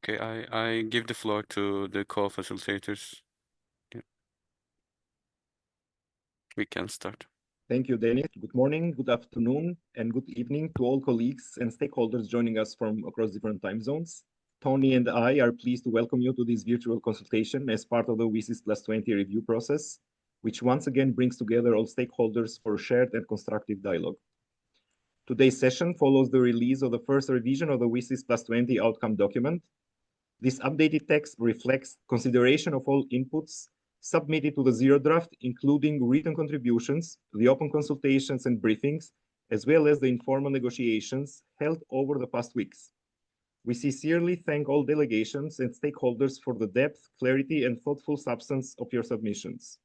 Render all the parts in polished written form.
Okay, I give the floor to the co-facilitators. Yeah. We can start. Thank you, Dennis. Good morning, good afternoon, and good evening to all colleagues and stakeholders joining us from across different time zones. Tony and I are pleased to welcome you to this virtual consultation as part of the WSIS+20 review process, which once again brings together all stakeholders for a shared and constructive dialogue. Today's session follows the release of the first revision of the WSIS+20 outcome document. This updated text reflects consideration of all inputs submitted to the zero draft, including written contributions, the open consultations and briefings, as well as the informal negotiations held over the past weeks. We sincerely thank all delegations and stakeholders for the depth, clarity, and thoughtful substance of your submissions.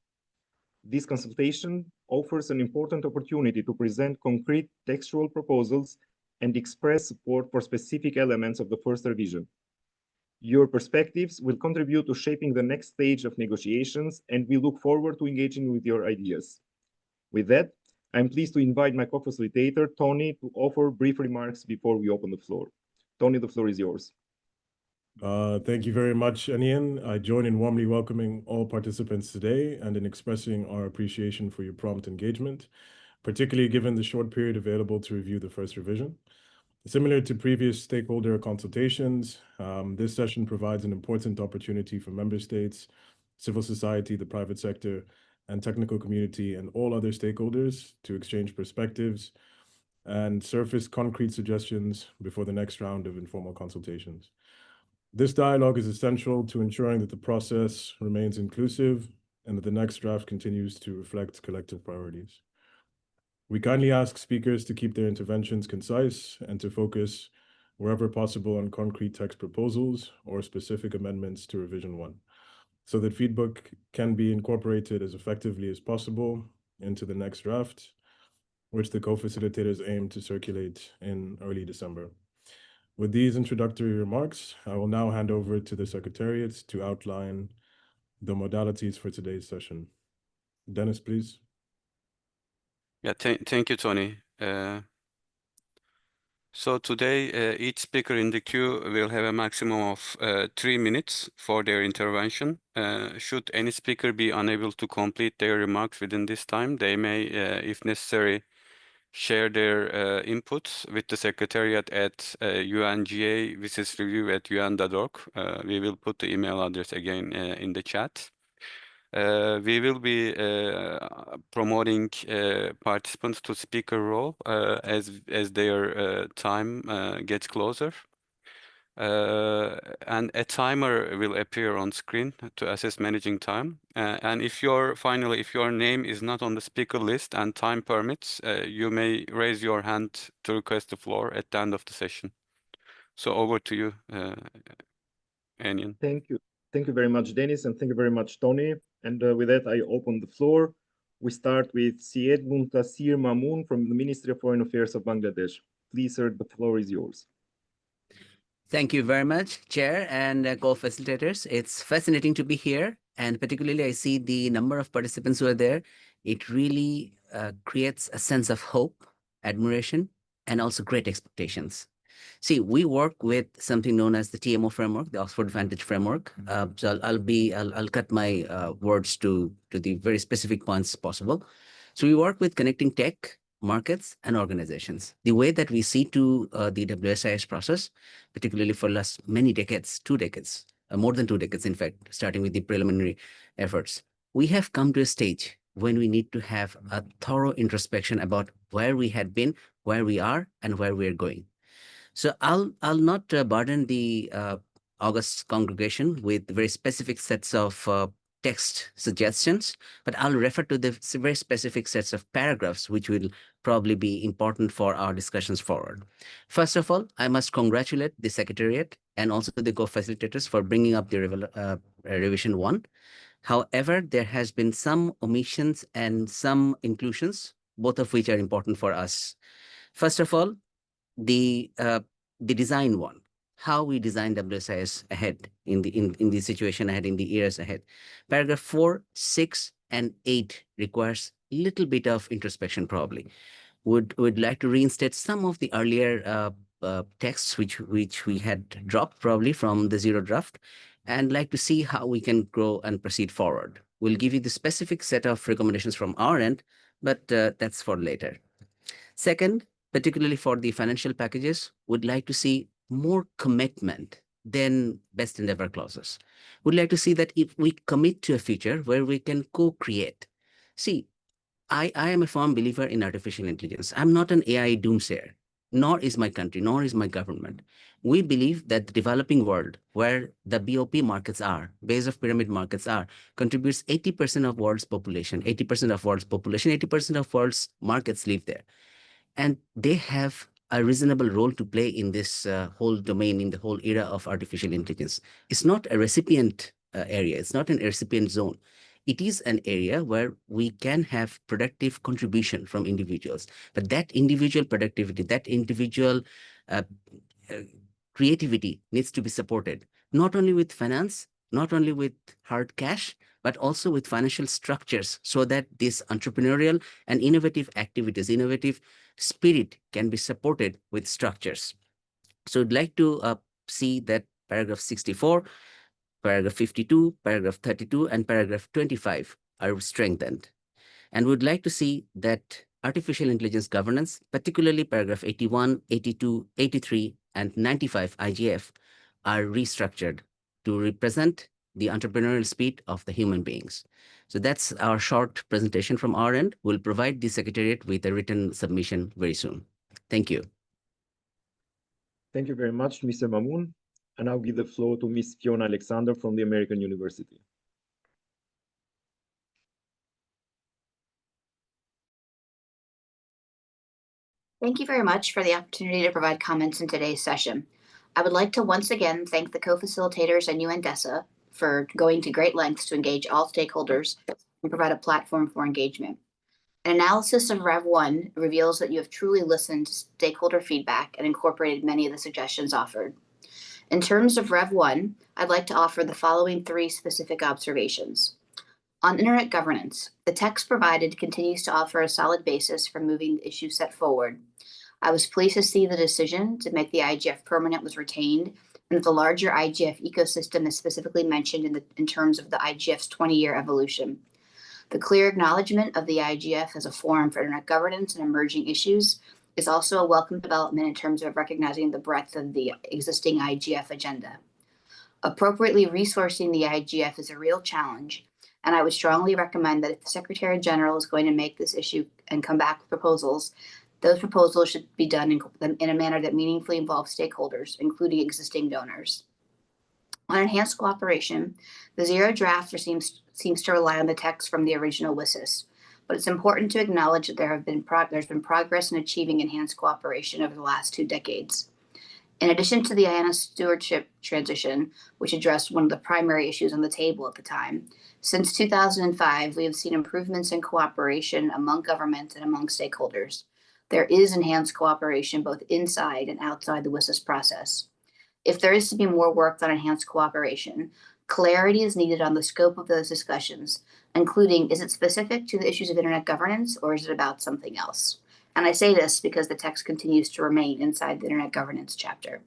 This consultation offers an important opportunity to present concrete textual proposals and express support for specific elements of the first revision. Your perspectives will contribute to shaping the next stage of negotiations, and we look forward to engaging with your ideas. With that, I'm pleased to invite my co-facilitator, Tony, to offer brief remarks before we open the floor. Tony, the floor is yours. Thank you very much, Anian. I join in warmly welcoming all participants today and in expressing our appreciation for your prompt engagement, particularly given the short period available to review the first revision. Similar to previous stakeholder consultations, this session provides an important opportunity for member states, civil society, the private sector, and technical community, and all other stakeholders to exchange perspectives and surface concrete suggestions before the next round of informal consultations. This dialogue is essential to ensuring that the process remains inclusive and that the next draft continues to reflect collective priorities. We kindly ask speakers to keep their interventions concise and to focus wherever possible on concrete text proposals or specific amendments to Revision 1, so that feedback can be incorporated as effectively as possible into the next draft, which the co-facilitators aim to circulate in early December. With these introductory remarks, I will now hand over to the Secretariat to outline the modalities for today's session. Dennis, please. Yeah, thank you, Tony. So today, each speaker in the queue will have a maximum of 3 minutes for their intervention. Should any speaker be unable to complete their remarks within this time, they may, if necessary, share their inputs with the Secretariat at unga-visisreview@un.org. We will put the email address again in the chat. We will be promoting participants to speaker role as their time gets closer. And a timer will appear on screen to assess managing time. And if your name is not on the speaker list and time permits, you may raise your hand to request the floor at the end of the session. So over to you, Anian. Thank you. Thank you very much, Dennis, and thank you very much, Tony. And with that, I open the floor. We start with Syed Muntasir Mamoon from the Ministry of Foreign Affairs of Bangladesh. Please, sir, the floor is yours. Thank you very much, Chair and co-facilitators. It's fascinating to be here, and particularly I see the number of participants who are there. It really creates a sense of hope, admiration, and also great expectations. See, we work with something known as the TMO framework, the Oxford Vantage framework. So I'll cut my words to the very specific points possible. So we work with connecting tech, markets, and organizations. The way that we see to the WSIS process, particularly for last many decades, 2 decades, more than 2 decades, in fact, starting with the preliminary efforts, we have come to a stage when we need to have a thorough introspection about where we had been, where we are, and where we are going. So I'll not burden the August congregation with very specific sets of text suggestions, but I'll refer to the very specific sets of paragraphs which will probably be important for our discussions forward. First of all, I must congratulate the Secretariat and also the co-facilitators for bringing up the Revision 1. However, there has been some omissions and some inclusions, both of which are important for us. First of all, the design one, how we design WSIS ahead in the situation ahead, in the years ahead. Paragraph 4, 6, and 8 requires a little bit of introspection probably. Would like to reinstate some of the earlier texts which we had dropped probably from the zero draft, and like to see how we can grow and proceed forward. We'll give you the specific set of recommendations from our end, but that's for later. Second, particularly for the financial packages, would like to see more commitment than best endeavor clauses. Would like to see that if we commit to a future where we can co-create. See, I am a firm believer in artificial intelligence. I'm not an AI doomsayer, nor is my country, nor is my government. We believe that the developing world, where the BOP markets are, base of pyramid markets are, contributes 80% of world's population, 80% of world's population, 80% of world's markets live there. And they have a reasonable role to play in this whole domain, in the whole era of artificial intelligence. It's not a recipient area. It's not an recipient zone. It is an area where we can have productive contribution from individuals. But that individual productivity, that individual uh, creativity needs to be supported, not only with finance, not only with hard cash, but also with financial structures, so that this entrepreneurial and innovative activities, innovative spirit can be supported with structures. So I'd like to see that paragraph 64, paragraph 52, paragraph 32, and paragraph 25 are strengthened. And we'd like to see that artificial intelligence governance, particularly paragraph 81, 82, 83, and 95 IGF, are restructured to represent the entrepreneurial spirit of the human beings. So that's our short presentation from our end. We'll provide the Secretariat with a written submission very soon. Thank you. Thank you very much, Mr. Mamoon. And I'll give the floor to Ms. Fiona Alexander from the American University. Thank you very much for the opportunity to provide comments in today's session. I would like to once again thank the co-facilitators and UNDESA for going to great lengths to engage all stakeholders and provide a platform for engagement. An analysis of Rev 1 reveals that you have truly listened to stakeholder feedback and incorporated many of the suggestions offered. In terms of Rev 1, I'd like to offer the following 3 specific observations. On internet governance, the text provided continues to offer a solid basis for moving the issue set forward. I was pleased to see the decision to make the IGF permanent was retained, and that the larger IGF ecosystem is specifically mentioned in terms of the IGF's 20-year evolution. The clear acknowledgement of the IGF as a forum for internet governance and emerging issues is also a welcome development in terms of recognizing the breadth of the existing IGF agenda. Appropriately resourcing the IGF is a real challenge, and I would strongly recommend that if the Secretary General is going to make this issue and come back with proposals, those proposals should be done in a manner that meaningfully involves stakeholders, including existing donors. On enhanced cooperation, the zero draft seems to rely on the text from the original WSIS, but it's important to acknowledge that there's been progress in achieving enhanced cooperation over the last 2 decades. In addition to the IANA stewardship transition, which addressed one of the primary issues on the table at the time, since 2005, we have seen improvements in cooperation among governments and among stakeholders. There is enhanced cooperation both inside and outside the WSIS process. If there is to be more work on enhanced cooperation, clarity is needed on the scope of those discussions, including, is it specific to the issues of internet governance or is it about something else? And I say this because the text continues to remain inside the internet governance chapter.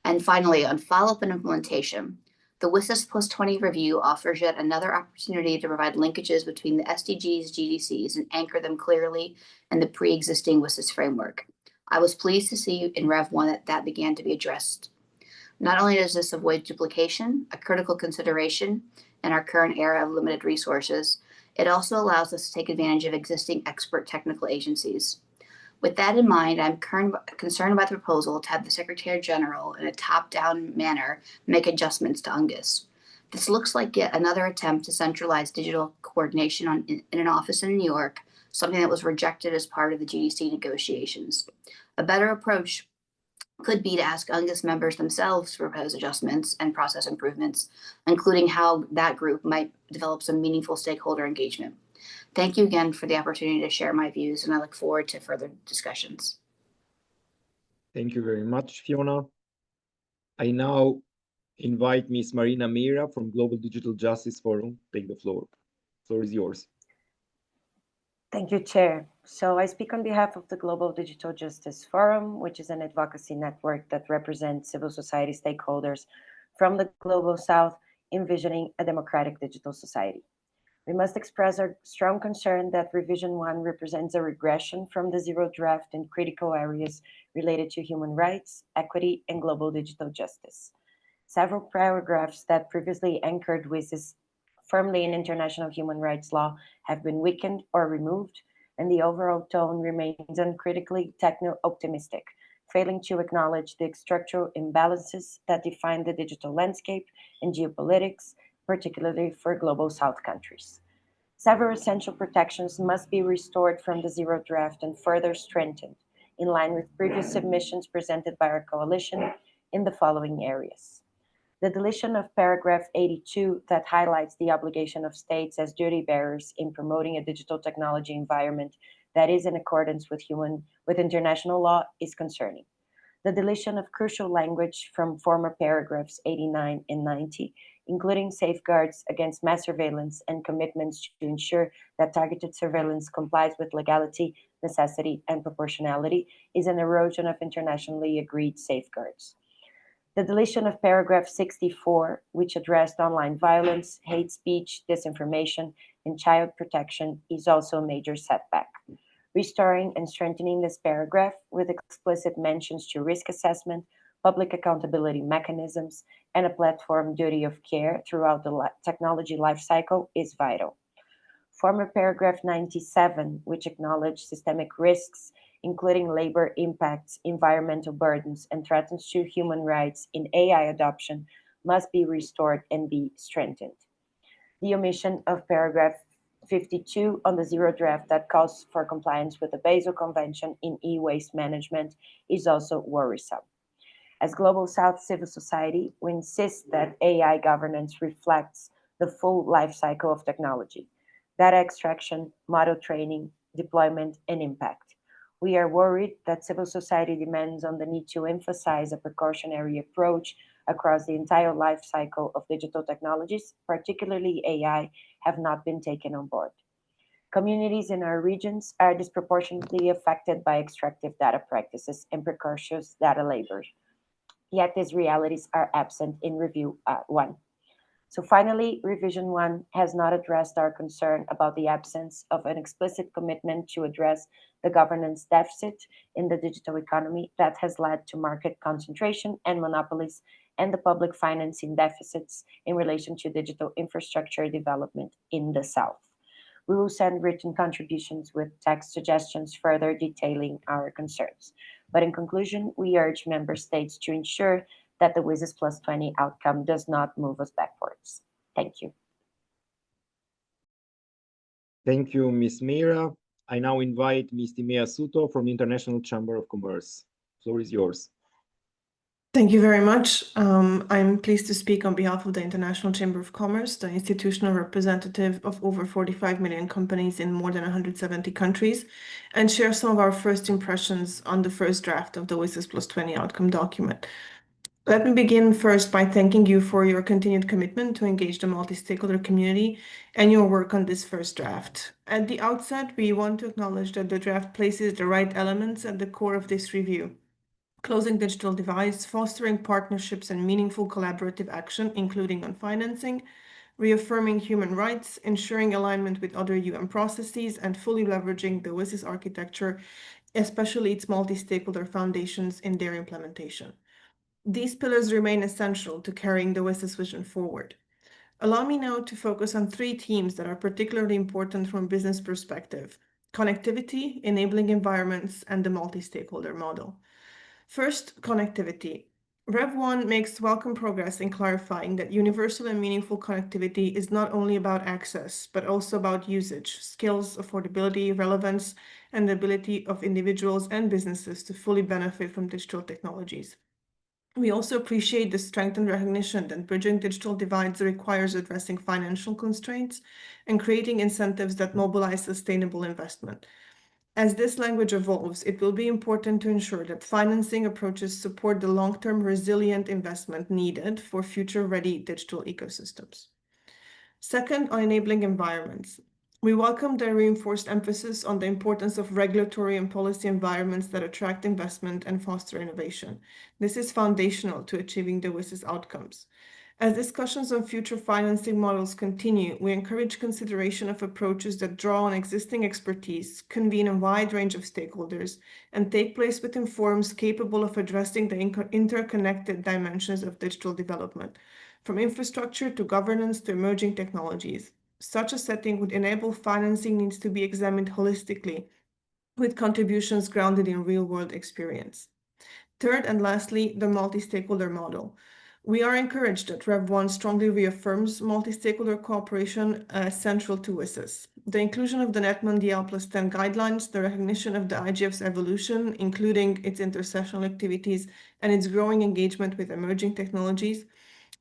And finally, on follow-up and implementation, the WSIS+20 review offers yet another opportunity to provide linkages between the SDGs, GDCs, and anchor them clearly in the pre-existing WSIS framework. I was pleased to see in Rev 1 that began to be addressed. Not only does this avoid duplication, a critical consideration in our current era of limited resources, it also allows us to take advantage of existing expert technical agencies. With that in mind, I'm concerned about the proposal to have the Secretary General, in a top-down manner, make adjustments to UNGIS. This looks like yet another attempt to centralize digital coordination in an office in New York, something that was rejected as part of the GDC negotiations. A better approach could be to ask UNGIS members themselves to propose adjustments and process improvements, including how that group might develop some meaningful stakeholder engagement. Thank you again for the opportunity to share my views, and I look forward to further discussions. Thank you very much, Fiona. I now invite Ms. Marina Meira from Global Digital Justice Forum to take the floor. The floor is yours. Thank you, Chair. So I speak on behalf of the Global Digital Justice Forum, which is an advocacy network that represents civil society stakeholders from the Global South envisioning a democratic digital society. We must express our strong concern that Revision 1 represents a regression from the zero draft in critical areas related to human rights, equity, and global digital justice. Several paragraphs that previously anchored WSIS firmly in international human rights law have been weakened or removed, and the overall tone remains uncritically techno-optimistic, failing to acknowledge the structural imbalances that define the digital landscape and geopolitics, particularly for global South countries. Several essential protections must be restored from the zero draft and further strengthened, in line with previous submissions presented by our coalition in the following areas. The deletion of paragraph 82 that highlights the obligation of states as duty bearers in promoting a digital technology environment that is in accordance with international law is concerning. The deletion of crucial language from former paragraphs 89 and 90, including safeguards against mass surveillance and commitments to ensure that targeted surveillance complies with legality, necessity, and proportionality, is an erosion of internationally agreed safeguards. The deletion of paragraph 64, which addressed online violence, hate speech, disinformation, and child protection, is also a major setback. Restoring and strengthening this paragraph with explicit mentions to risk assessment, public accountability mechanisms, and a platform duty of care throughout the technology lifecycle is vital. Former paragraph 97, which acknowledged systemic risks, including labor impacts, environmental burdens, and threats to human rights in AI adoption, must be restored and be strengthened. The omission of paragraph 52 on the zero draft that calls for compliance with the Basel Convention in e-waste management is also worrisome. As Global South civil society, we insist that AI governance reflects the full life cycle of technology: data extraction, model training, deployment, and impact. We are worried that civil society demands on the need to emphasize a precautionary approach across the entire life cycle of digital technologies, particularly AI, have not been taken on board. Communities in our regions are disproportionately affected by extractive data practices and precocious data labor. Yet these realities are absent in Review 1. So finally, Revision 1 has not addressed our concern about the absence of an explicit commitment to address the governance deficit in the digital economy that has led to market concentration and monopolies and the public financing deficits in relation to digital infrastructure development in the South. We will send written contributions with text suggestions further detailing our concerns. But in conclusion, we urge member states to ensure that the WSIS+20 outcome does not move us backwards. Thank you. Thank you, Ms. Meira. I now invite Ms. Timea Suto from the International Chamber of Commerce. The floor is yours. Thank you very much. I'm pleased to speak on behalf of the International Chamber of Commerce, the institutional representative of over 45 million companies in more than 170 countries, and share some of our first impressions on the first draft of the WSIS+20 outcome document. Let me begin first by thanking you for your continued commitment to engage the multi-stakeholder community and your work on this first draft. At the outset, we want to acknowledge that the draft places the right elements at the core of this review: closing digital divides, fostering partnerships and meaningful collaborative action, including on financing, reaffirming human rights, ensuring alignment with other UN processes, and fully leveraging the WSIS architecture, especially its multi-stakeholder foundations, in their implementation. These pillars remain essential to carrying the WSIS vision forward. Allow me now to focus on three themes that are particularly important from a business perspective: connectivity, enabling environments, and the multi-stakeholder model. First, connectivity. Rev 1 makes welcome progress in clarifying that universal and meaningful connectivity is not only about access, but also about usage, skills, affordability, relevance, and the ability of individuals and businesses to fully benefit from digital technologies. We also appreciate the strengthened recognition that bridging digital divides requires addressing financial constraints and creating incentives that mobilize sustainable investment. As this language evolves, it will be important to ensure that financing approaches support the long-term resilient investment needed for future-ready digital ecosystems. Second, on enabling environments. We welcome the reinforced emphasis on the importance of regulatory and policy environments that attract investment and foster innovation. This is foundational to achieving the WSIS outcomes. As discussions on future financing models continue, we encourage consideration of approaches that draw on existing expertise, convene a wide range of stakeholders, and take place within forums capable of addressing the interconnected dimensions of digital development, from infrastructure to governance to emerging technologies. Such a setting would enable financing needs to be examined holistically, with contributions grounded in real-world experience. Third and lastly, the multi-stakeholder model. We are encouraged that Rev 1 strongly reaffirms multi-stakeholder cooperation as central to WSIS. The inclusion of the Net Mondial +10 guidelines, the recognition of the IGF's evolution, including its intersessional activities and its growing engagement with emerging technologies,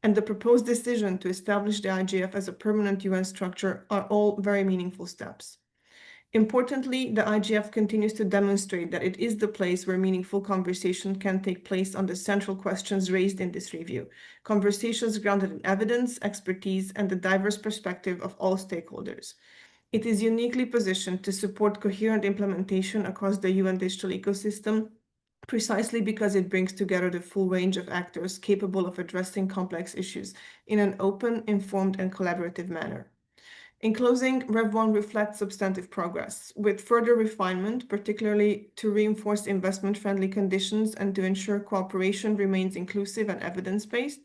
and the proposed decision to establish the IGF as a permanent UN structure are all very meaningful steps. Importantly, the IGF continues to demonstrate that it is the place where meaningful conversation can take place on the central questions raised in this review, conversations grounded in evidence, expertise, and the diverse perspective of all stakeholders. It is uniquely positioned to support coherent implementation across the UN digital ecosystem, precisely because it brings together the full range of actors capable of addressing complex issues in an open, informed, and collaborative manner. In closing, Rev 1 reflects substantive progress, with further refinement, particularly to reinforce investment-friendly conditions and to ensure cooperation remains inclusive and evidence-based.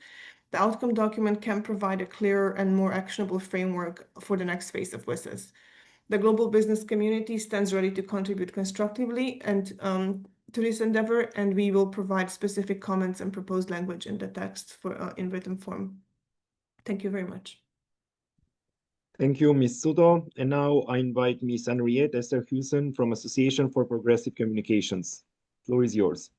The outcome document can provide a clearer and more actionable framework for the next phase of WSIS. The global business community stands ready to contribute constructively and to this endeavor, and we will provide specific comments and proposed language in the text in written form. Thank you very much. Thank you, Ms. Soto. And now I invite Ms. Henriette Esterhuisen from Association for Progressive Communications. The floor is yours.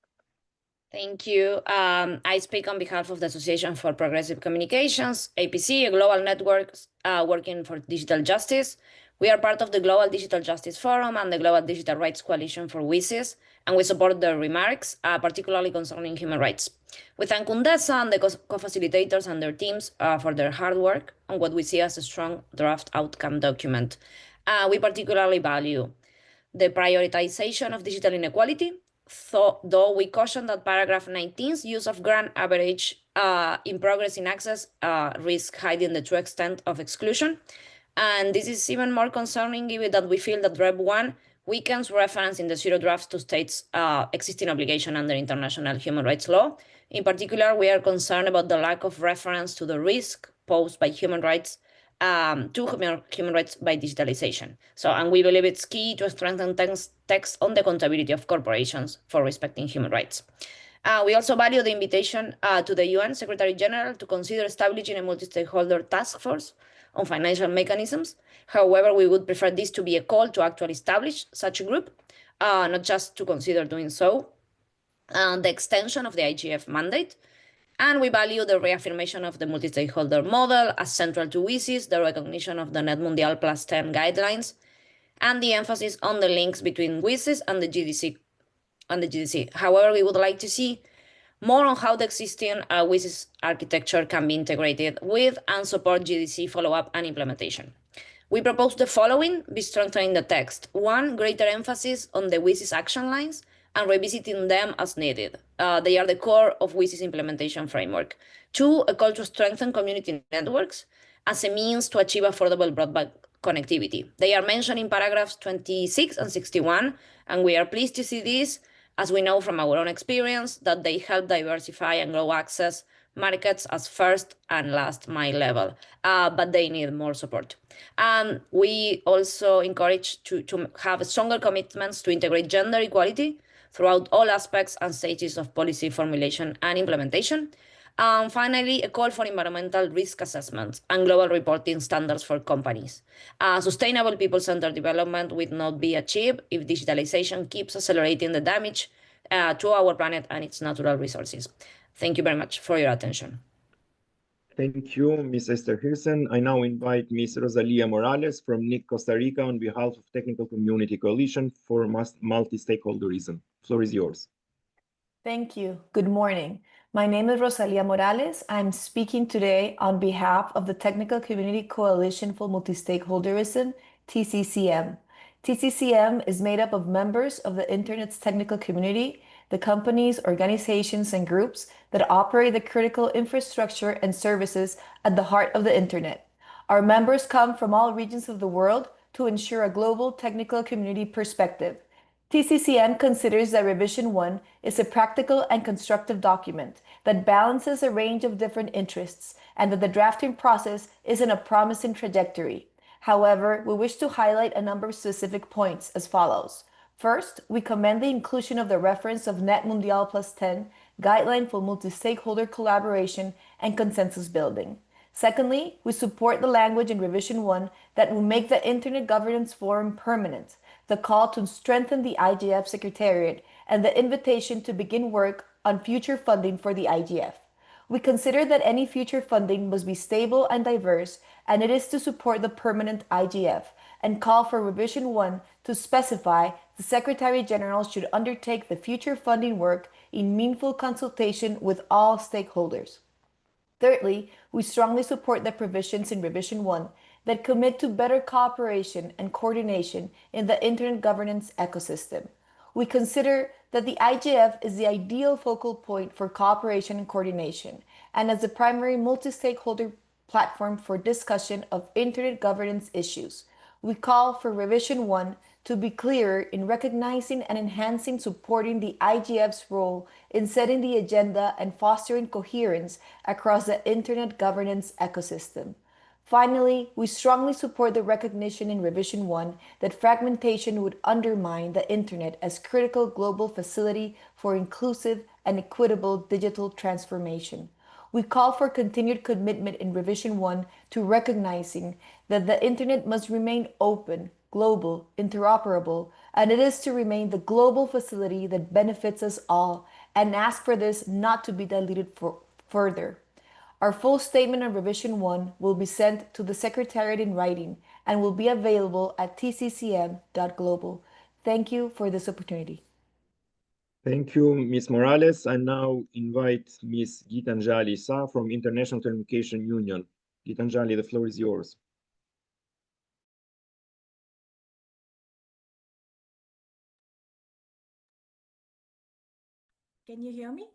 Thank you. I speak on behalf of the Association for Progressive Communications, APC, a global network working for digital justice. We are part of the Global Digital Justice Forum and the Global Digital Rights Coalition for WSIS, and we support their remarks, particularly concerning human rights. We thank UNDESA and the co-facilitators and their teams for their hard work on what we see as a strong draft outcome document. We particularly value the prioritization of digital inequality, though we caution that paragraph 19's use of grant average in progress in access risk hiding the true extent of exclusion. And this is even more concerning given that we feel that Rev 1 weakens reference in the zero draft to states' existing obligation under international human rights law. In particular, we are concerned about the lack of reference to the risk posed by human rights to human rights by digitalization. And we believe it's key to strengthen text on the accountability of corporations for respecting human rights. We also value the invitation to the UN Secretary General to consider establishing a multi-stakeholder task force on financial mechanisms. However, we would prefer this to be a call to actually establish such a group, not just to consider doing so. The extension of the IGF mandate. And we value the reaffirmation of the multi-stakeholder model as central to WSIS, the recognition of the Net Mondial +10 guidelines, and the emphasis on the links between WSIS and the GDC. However, we would like to see more on how the existing WSIS architecture can be integrated with and support GDC follow-up and implementation. We propose the following, be strengthening the text. 1, greater emphasis on the WSIS action lines and revisiting them as needed. They are the core of WSIS implementation framework. 2, a call to strengthen community networks as a means to achieve affordable broadband connectivity. They are mentioned in paragraphs 26 and 61, and we are pleased to see this, as we know from our own experience that they help diversify and grow access markets as first and last mile level, but they need more support. We also encourage to have stronger commitments to integrate gender equality throughout all aspects and stages of policy formulation and implementation. Finally, a call for environmental risk assessments and global reporting standards for companies. Sustainable people-centered development will not be achieved if digitalization keeps accelerating the damage to our planet and its natural resources. Thank you very much for your attention. Thank you, Ms. Esterhuisen. I now invite Ms. Rosalia Morales from NIC Costa Rica on behalf of Technical Community Coalition for Multi-Stakeholderism. The floor is yours. Thank you. Good morning. My name is Rosalia Morales. I'm speaking today on behalf of the Technical Community Coalition for Multi-Stakeholderism, TCCM. TCCM is made up of members of the Internet's technical community, the companies, organizations, and groups that operate the critical infrastructure and services at the heart of the Internet. Our members come from all regions of the world to ensure a global technical community perspective. TCCM considers that Revision 1 is a practical and constructive document that balances a range of different interests and that the drafting process is in a promising trajectory. However, we wish to highlight a number of specific points as follows. First, we commend the inclusion of the reference of Net Mundial +10, guideline for multi-stakeholder collaboration and consensus building. Secondly, we support the language in Revision 1 that will make the Internet Governance Forum permanent, the call to strengthen the IGF Secretariat, and the invitation to begin work on future funding for the IGF. We consider that any future funding must be stable and diverse, and it is to support the permanent IGF, and call for Revision 1 to specify the Secretary General should undertake the future funding work in meaningful consultation with all stakeholders. Thirdly, we strongly support the provisions in Revision 1 that commit to better cooperation and coordination in the Internet governance ecosystem. We consider that the IGF is the ideal focal point for cooperation and coordination, and as the primary multi-stakeholder platform for discussion of Internet governance issues. We call for Revision 1 to be clearer in recognizing and enhancing supporting the IGF's role in setting the agenda and fostering coherence across the Internet governance ecosystem. Finally, we strongly support the recognition in Revision 1 that fragmentation would undermine the Internet as critical global facility for inclusive and equitable digital transformation. We call for continued commitment in Revision 1 to recognizing that the Internet must remain open, global, interoperable, and it is to remain the global facility that benefits us all, and ask for this not to be diluted further. Our full statement on Revision 1 will be sent to the Secretariat in writing and will be available at tccm.global. Thank you for this opportunity. Thank you, Ms. Morales. I now invite Ms. Gitanjali Sa from International Telecommunication Union. Gitanjali, the floor is yours. Can you hear me?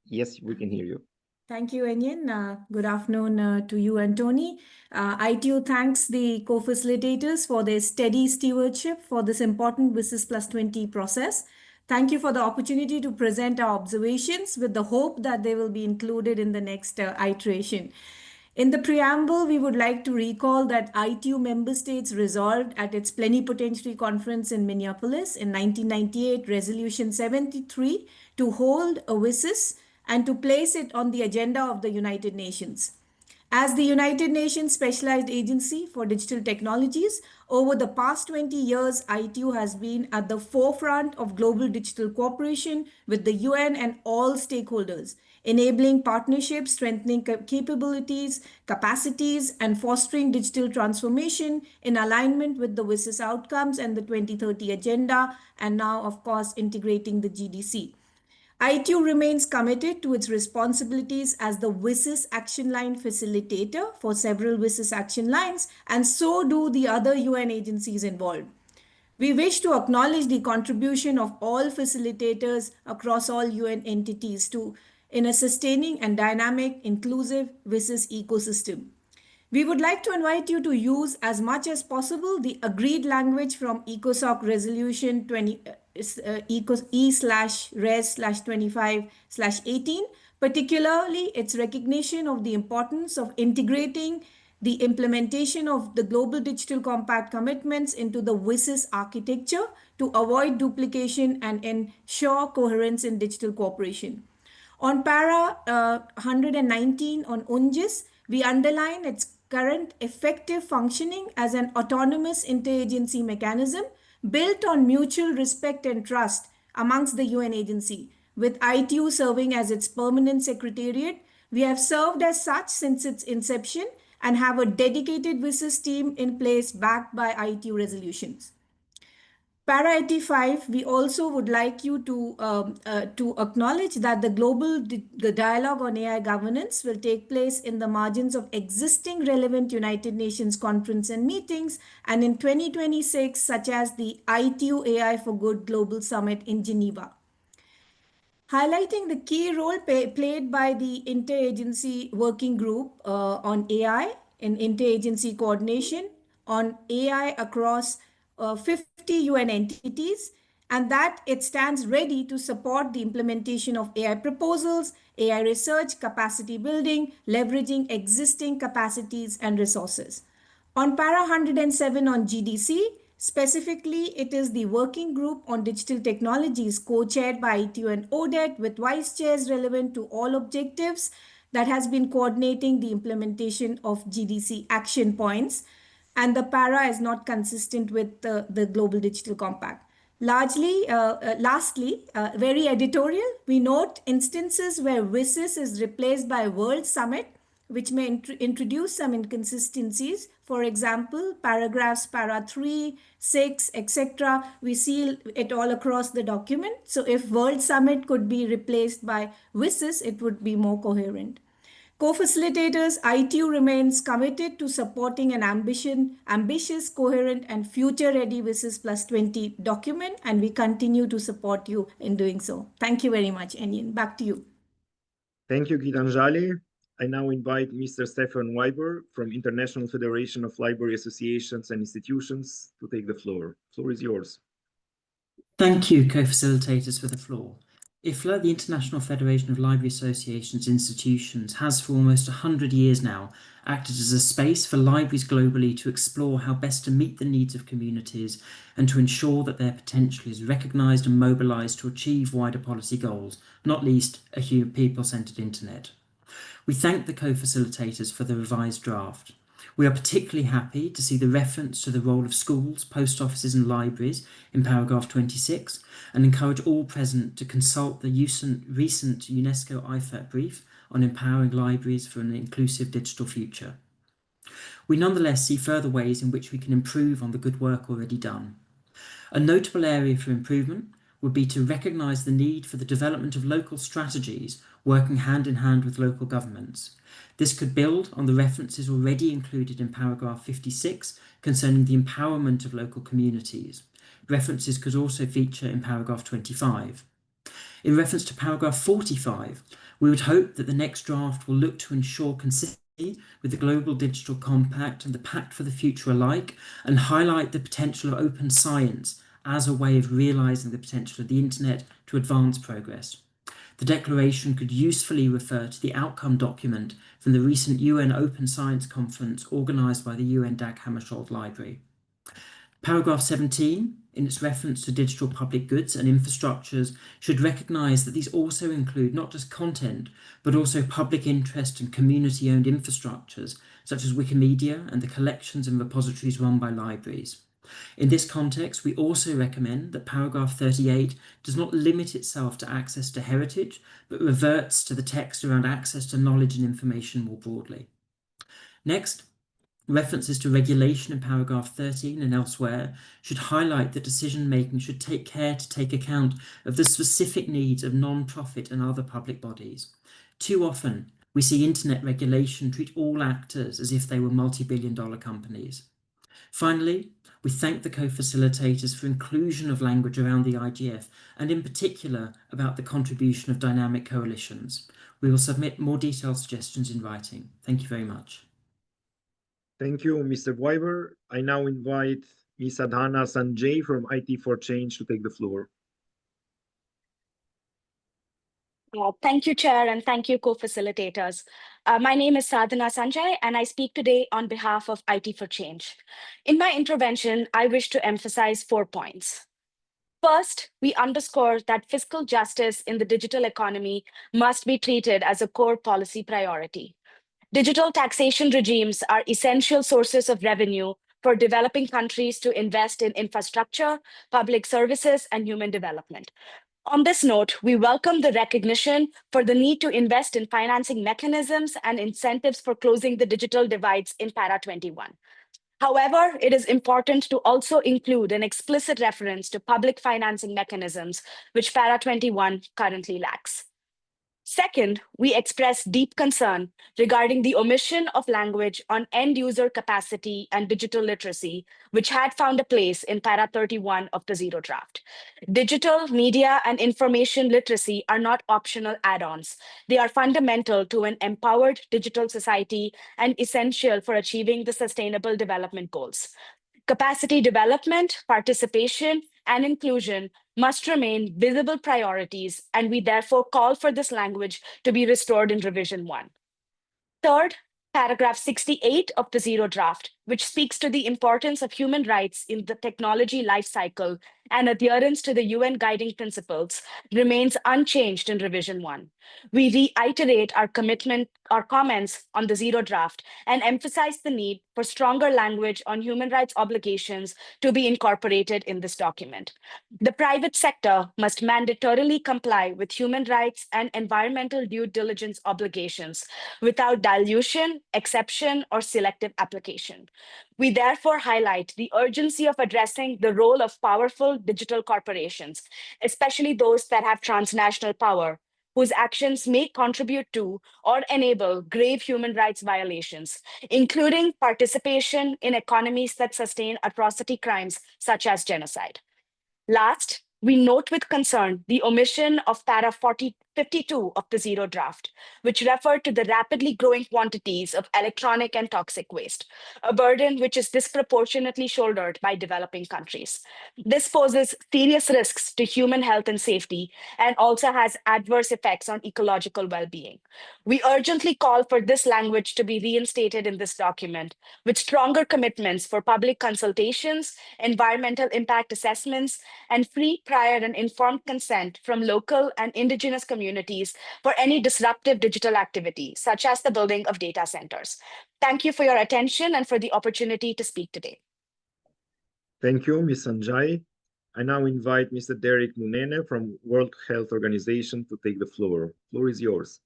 Yes, we can hear you. Thank you, Enyin. Good afternoon to you and Tony. ITU thanks the co-facilitators for their steady stewardship for this important WSIS+20 process. Thank you for the opportunity to present our observations with the hope that they will be included in the next iteration. In the preamble, we would like to recall that ITU member states resolved at its plenipotentiary conference in Minneapolis in 1998, Resolution 73, to hold a WSIS and to place it on the agenda of the United Nations. As the United Nations Specialized Agency for Digital Technologies, over the past 20 years, ITU has been at the forefront of global digital cooperation with the UN and all stakeholders, enabling partnerships, strengthening capabilities, capacities, and fostering digital transformation in alignment with the WSIS outcomes and the 2030 Agenda, and now, of course, integrating the GDC. ITU remains committed to its responsibilities as the WSIS Action Line facilitator for several WSIS action lines, and so do the other UN agencies involved. We wish to acknowledge the contribution of all facilitators across all UN entities in a sustaining and dynamic, inclusive WSIS ecosystem. We would like to invite you to use as much as possible the agreed language from ECOSOC Resolution E/Res/25/18, particularly its recognition of the importance of integrating the implementation of the Global Digital Compact commitments into the WSIS architecture to avoid duplication and ensure coherence in digital cooperation. On para 119 on UNGIS, we underline its current effective functioning as an autonomous interagency mechanism built on mutual respect and trust amongst the UN agency. With ITU serving as its permanent secretariat, we have served as such since its inception and have a dedicated WSIS team in place backed by ITU resolutions. Para 85, we also would like you to acknowledge that the dialogue on AI governance will take place in the margins of existing relevant United Nations conference and meetings, and in 2026, such as the ITU AI for Good Global Summit in Geneva. Highlighting the key role played by the interagency working group on AI in interagency coordination on AI across 50 UN entities, and that it stands ready to support the implementation of AI proposals, AI research, capacity building, leveraging existing capacities and resources. On para 107 on GDC, specifically, it is the working group on digital technologies co-chaired by ITU and ODET with vice chairs relevant to all objectives that has been coordinating the implementation of GDC action points. And the para is not consistent with the Global Digital Compact. Lastly, very editorial, we note instances where WSIS is replaced by World Summit, which may introduce some inconsistencies. For example, paragraphs para 3, 6, etc. We see it all across the document. So if World Summit could be replaced by WSIS, it would be more coherent. Co-facilitators, ITU remains committed to supporting an ambitious, coherent, and future-ready WSIS+20 document, and we continue to support you in doing so. Thank you very much, Enyin. Back to you. Thank you, Gitanjali. I now invite Mr. Stefan Weiber from International Federation of Library Associations and Institutions to take the floor. The floor is yours. Thank you, co-facilitators, for the floor. IFLA, the International Federation of Library Associations and Institutions, has for almost 100 years now acted as a space for libraries globally to explore how best to meet the needs of communities and to ensure that their potential is recognised and mobilised to achieve wider policy goals, not least a people-centred internet. We thank the co-facilitators for the revised draft. We are particularly happy to see the reference to the role of schools, post offices and libraries in paragraph 26 and encourage all present to consult the recent UNESCO IFAT brief on empowering libraries for an inclusive digital future. We nonetheless see further ways in which we can improve on the good work already done. A notable area for improvement would be to recognise the need for the development of local strategies working hand in hand with local governments. This could build on the references already included in paragraph 56 concerning the empowerment of local communities. References could also feature in paragraph 25. In reference to paragraph 45, we would hope that the next draft will look to ensure consistency with the Global Digital Compact and the Pact for the Future alike, and highlight the potential of open science as a way of realising the potential of the internet to advance progress. The declaration could usefully refer to the outcome document from the recent UN Open Science Conference organised by the UN Dag Hammarskjöld Library. Paragraph 17, in its reference to digital public goods and infrastructures, should recognise that these also include not just content, but also public interest and community-owned infrastructures, such as Wikimedia and the collections and repositories run by libraries. In this context, we also recommend that paragraph 38 does not limit itself to access to heritage, but reverts to the text around access to knowledge and information more broadly. Next, references to regulation in paragraph 13 and elsewhere should highlight that decision-making should take care to take account of the specific needs of non-profit and other public bodies. Too often, we see internet regulation treat all actors as if they were multi-billion-dollar companies. Finally, we thank the co-facilitators for inclusion of language around the IGF, and in particular about the contribution of dynamic coalitions. We will submit more detailed suggestions in writing. Thank you very much. Thank you, Mr. Weiber. I now invite Ms. Adhana Sanjay from IT for Change to take the floor. Thank you, Chair, and thank you, co-facilitators. My name is Sadhana Sanjay, and I speak today on behalf of IT for Change. In my intervention, I wish to emphasize 4 points. First, we underscore that fiscal justice in the digital economy must be treated as a core policy priority. Digital taxation regimes are essential sources of revenue for developing countries to invest in infrastructure, public services, and human development. On this note, we welcome the recognition for the need to invest in financing mechanisms and incentives for closing the digital divides in Para 21. However, it is important to also include an explicit reference to public financing mechanisms, which Para 21 currently lacks. Second, we express deep concern regarding the omission of language on end-user capacity and digital literacy, which had found a place in Para 31 of the Zero Draft. Digital, media, and information literacy are not optional add-ons. They are fundamental to an empowered digital society and essential for achieving the Sustainable Development Goals. Capacity development, participation, and inclusion must remain visible priorities, and we therefore call for this language to be restored in Revision 1. Third, paragraph 68 of the Zero Draft, which speaks to the importance of human rights in the technology lifecycle and adherence to the UN guiding principles, remains unchanged in Revision 1. We reiterate our comments on the Zero Draft and emphasize the need for stronger language on human rights obligations to be incorporated in this document. The private sector must mandatorily comply with human rights and environmental due diligence obligations without dilution, exception, or selective application. We therefore highlight the urgency of addressing the role of powerful digital corporations, especially those that have transnational power, whose actions may contribute to or enable grave human rights violations, including participation in economies that sustain atrocity crimes such as genocide. Last, we note with concern the omission of Para 52 of the Zero Draft, which referred to the rapidly growing quantities of electronic and toxic waste, a burden which is disproportionately shouldered by developing countries. This poses serious risks to human health and safety and also has adverse effects on ecological well-being. We urgently call for this language to be reinstated in this document, with stronger commitments for public consultations, environmental impact assessments, and free, prior, and informed consent from local and indigenous communities for any disruptive digital activity, such as the building of data centers. Thank you for your attention and for the opportunity to speak today. Thank you, Ms. Sanjay. I now invite Mr. Derek Munene from World Health Organization to take the floor. The floor is yours.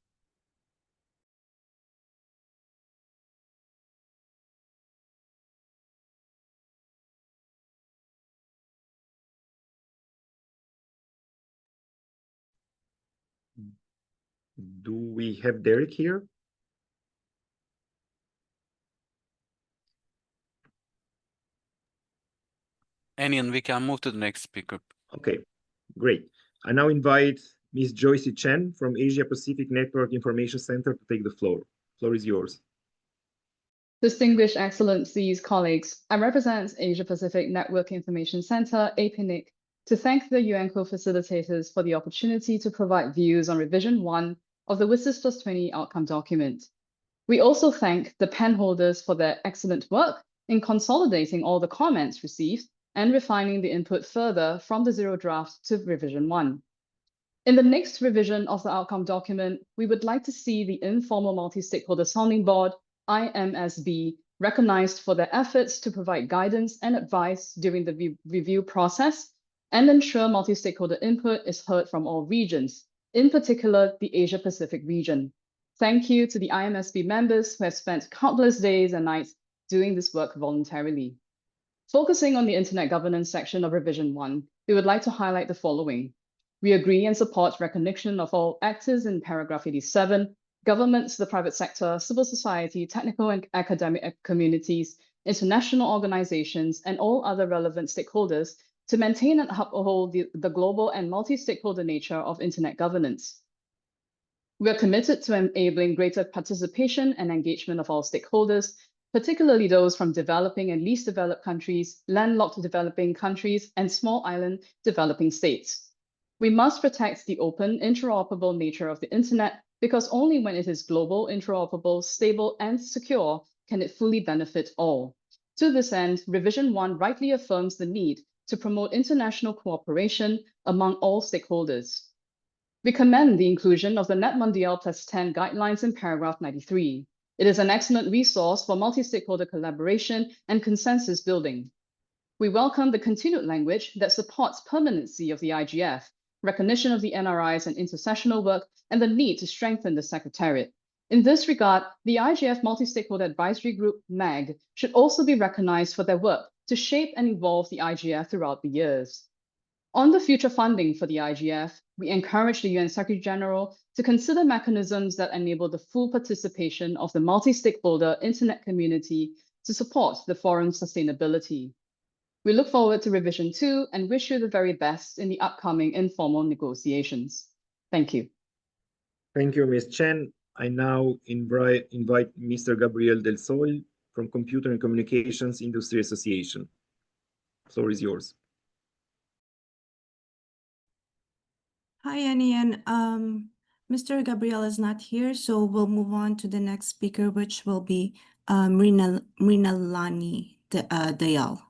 Do we have Derek here? And we can move to the next speaker. Okay, great. I now invite Ms. Joyce Chen from Asia Pacific Network Information Center to take the floor. The floor is yours. Distinguished Excellencies, colleagues, I represent Asia Pacific Network Information Center, APNIC, to thank the UN co-facilitators for the opportunity to provide views on Revision 1 of the WSIS+20 outcome document. We also thank the pen holders for their excellent work in consolidating all the comments received and refining the input further from the Zero Draft to Revision 1. In the next revision of the outcome document, we would like to see the Informal Multi-Stakeholder Sounding Board, IMSB, recognized for their efforts to provide guidance and advice during the review process and ensure multi-stakeholder input is heard from all regions, in particular the Asia-Pacific region. Thank you to the IMSB members who have spent countless days and nights doing this work voluntarily. Focusing on the Internet governance section of Revision 1, we would like to highlight the following. We agree and support recognition of all actors in paragraph 87, governments, the private sector, civil society, technical and academic communities, international organizations, and all other relevant stakeholders to maintain and uphold the global and multi-stakeholder nature of Internet governance. We are committed to enabling greater participation and engagement of all stakeholders, particularly those from developing and least developed countries, landlocked developing countries, and small island developing states. We must protect the open, interoperable nature of the Internet because only when it is global, interoperable, stable, and secure can it fully benefit all. To this end, Revision 1 rightly affirms the need to promote international cooperation among all stakeholders. We commend the inclusion of the Net Mondial +10 guidelines in paragraph 93. It is an excellent resource for multi-stakeholder collaboration and consensus building. We welcome the continued language that supports permanency of the IGF, recognition of the NRIs and intersessional work, and the need to strengthen the Secretariat. In this regard, the IGF Multi-Stakeholder Advisory Group, MAG, should also be recognized for their work to shape and evolve the IGF throughout the years. On the future funding for the IGF, we encourage the UN Secretary General to consider mechanisms that enable the full participation of the multi-stakeholder internet community to support the forum's sustainability. We look forward to revision 2 and wish you the very best in the upcoming informal negotiations. Thank you. Thank you, Ms. Chen. I now invite Mr. Gabriel Del Sol from Computer and Communications Industry Association. The floor is yours. Hi, Anian. Mr. Gabriel is not here, so we'll move on to the next speaker, which will be Mrinalani Dayal.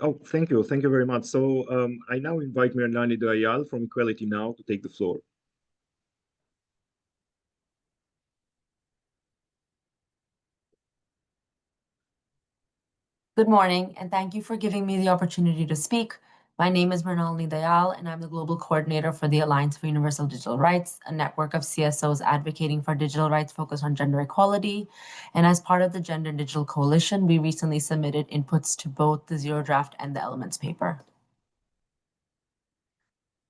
Oh, thank you. Thank you very much. So I now invite Mrinalani Dayal from Equality Now to take the floor. Good morning, and thank you for giving me the opportunity to speak. My name is Mrinalini Dayal, and I'm the Global Coordinator for the Alliance for Universal Digital Rights, a network of CSOs advocating for digital rights focused on gender equality. And as part of the Gender and Digital Coalition, we recently submitted inputs to both the Zero Draft and the Elements paper.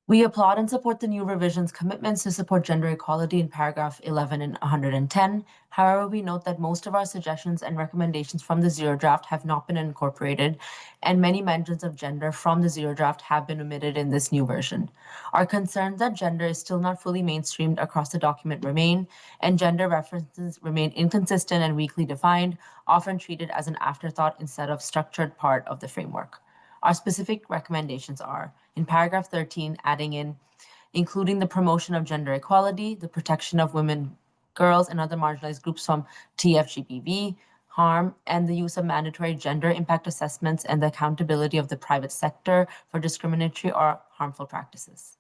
We applaud and support the new revision's commitments to support gender equality in paragraph 11 and 110. However, we note that most of our suggestions and recommendations from the Zero Draft have not been incorporated, and many mentions of gender from the Zero Draft have been omitted in this new version. Our concerns that gender is still not fully mainstreamed across the document remain, and gender references remain inconsistent and weakly defined, often treated as an afterthought instead of structured part of the framework. Our specific recommendations are, in paragraph 13, adding in, including the promotion of gender equality, the protection of women, girls, and other marginalized groups from TFGBV harm, and the use of mandatory gender impact assessments and the accountability of the private sector for discriminatory or harmful practices.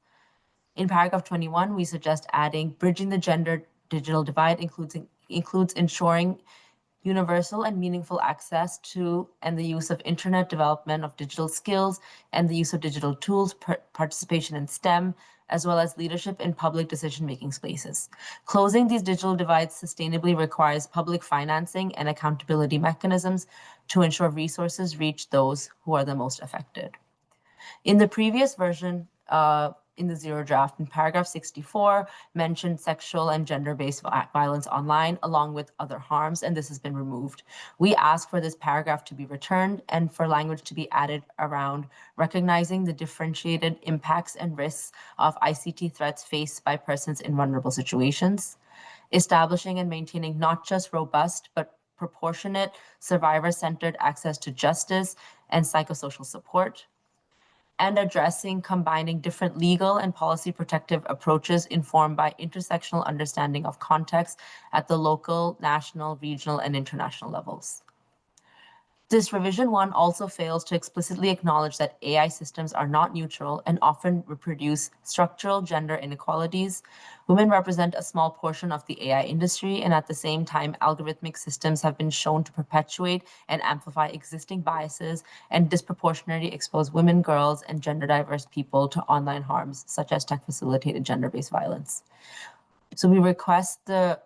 In paragraph 21, we suggest adding, bridging the gender digital divide includes ensuring universal and meaningful access to and the use of internet development of digital skills and the use of digital tools, participation in STEM, as well as leadership in public decision-making spaces. Closing these digital divides sustainably requires public financing and accountability mechanisms to ensure resources reach those who are the most affected. In the previous version, in the Zero Draft, in paragraph 64, mentioned sexual and gender-based violence online, along with other harms, and this has been removed. We ask for this paragraph to be returned and for language to be added around recognizing the differentiated impacts and risks of ICT threats faced by persons in vulnerable situations, establishing and maintaining not just robust, but proportionate, survivor-centered access to justice and psychosocial support, and addressing combining different legal and policy protective approaches informed by intersectional understanding of context at the local, national, regional, and international levels. This revision 1 also fails to explicitly acknowledge that AI systems are not neutral and often reproduce structural gender inequalities. Women represent a small portion of the AI industry, and at the same time, algorithmic systems have been shown to perpetuate and amplify existing biases and disproportionately expose women, girls, and gender diverse people to online harms, such as tech-facilitated gender-based violence. So we request the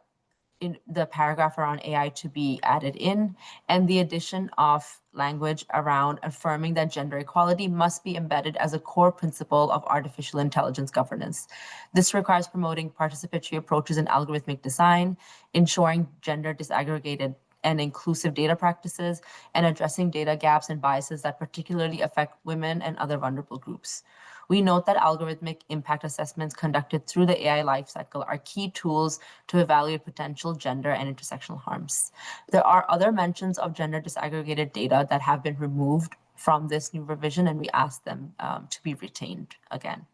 paragraph around AI to be added in, and the addition of language around affirming that gender equality must be embedded as a core principle of artificial intelligence governance. This requires promoting participatory approaches in algorithmic design, ensuring gender disaggregated and inclusive data practices, and addressing data gaps and biases that particularly affect women and other vulnerable groups. We note that algorithmic impact assessments conducted through the AI lifecycle are key tools to evaluate potential gender and intersectional harms. There are other mentions of gender disaggregated data that have been removed from this new revision, and we ask them to be retained again.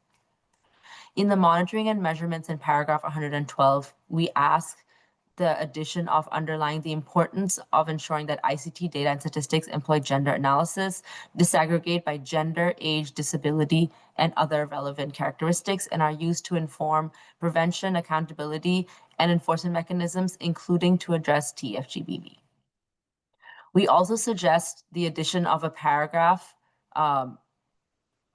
In the monitoring and measurements in paragraph 112, we ask the addition of underlying the importance of ensuring that ICT data and statistics employ gender analysis, disaggregate by gender, age, disability, and other relevant characteristics, and are used to inform prevention, accountability, and enforcement mechanisms, including to address TFGBV. We also suggest the addition of a paragraph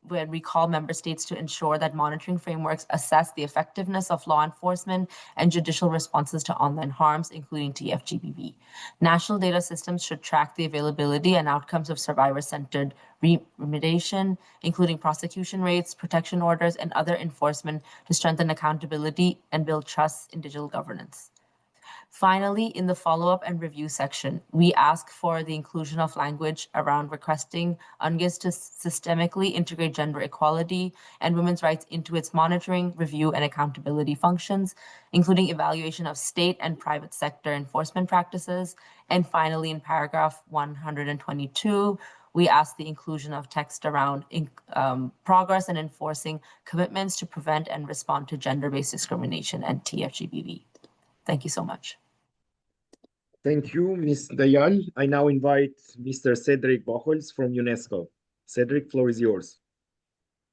when we call member states to ensure that monitoring frameworks assess the effectiveness of law enforcement and judicial responses to online harms, including TFGBV. National data systems should track the availability and outcomes of survivor-centered remediation, including prosecution rates, protection orders, and other enforcement to strengthen accountability and build trust in digital governance. Finally, in the follow-up and review section, we ask for the inclusion of language around requesting UNGIS to systemically integrate gender equality and women's rights into its monitoring, review, and accountability functions, including evaluation of state and private sector enforcement practices. And finally, in paragraph 122, we ask the inclusion of text around progress and enforcing commitments to prevent and respond to gender-based discrimination and TFGBV. Thank you so much. Thank you, Ms. Dayal. I now invite Mr. Cedric Bochholz from UNESCO. Cedric, floor is yours.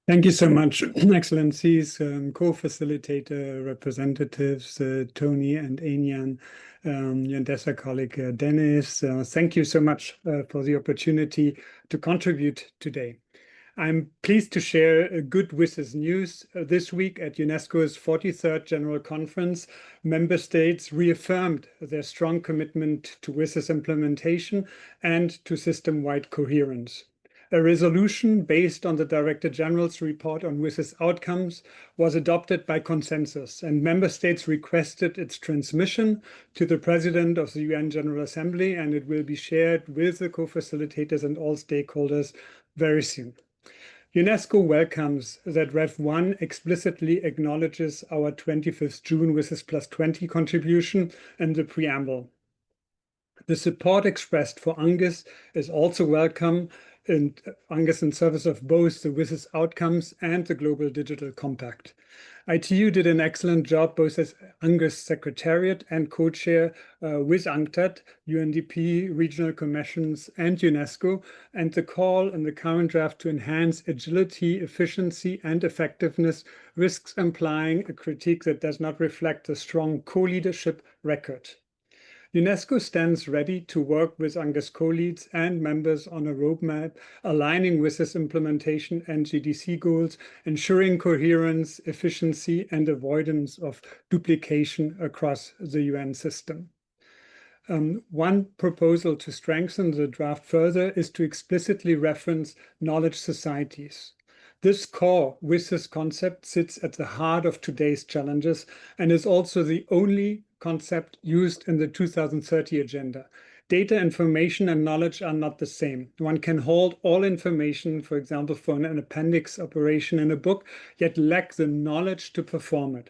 Thank you so much, Excellencies, co-facilitator representatives, Tony and Enyan, Yandesa colleague Dennis. Thank you so much for the opportunity to contribute today. I'm pleased to share good WSIS news. This week at UNESCO's 43rd General Conference, member states reaffirmed their strong commitment to WSIS implementation and to system-wide coherence. A resolution based on the Director General's report on WSIS outcomes was adopted by consensus, and member states requested its transmission to the President of the UN General Assembly, and it will be shared with the co-facilitators and all stakeholders very soon. UNESCO welcomes that Rev 1 explicitly acknowledges our 25th June WSIS+20 contribution in the preamble. The support expressed for UNGIS is also welcome, and UNGIS in service of both the WSIS outcomes and the Global Digital Compact. ITU did an excellent job both as UNGIS Secretariat and co-chair with UNCTAD, UNDP, regional commissions, and UNESCO, and the call in the current draft to enhance agility, efficiency, and effectiveness risks implying a critique that does not reflect a strong co-leadership record. UNESCO stands ready to work with UNGIS co-leads and members on a roadmap aligning with this implementation and GDC goals, ensuring coherence, efficiency, and avoidance of duplication across the UN system. One proposal to strengthen the draft further is to explicitly reference knowledge societies. This core WSIS concept sits at the heart of today's challenges and is also the only concept used in the 2030 agenda. Data, information, and knowledge are not the same. One can hold all information, for example, for an appendix operation in a book, yet lack the knowledge to perform it.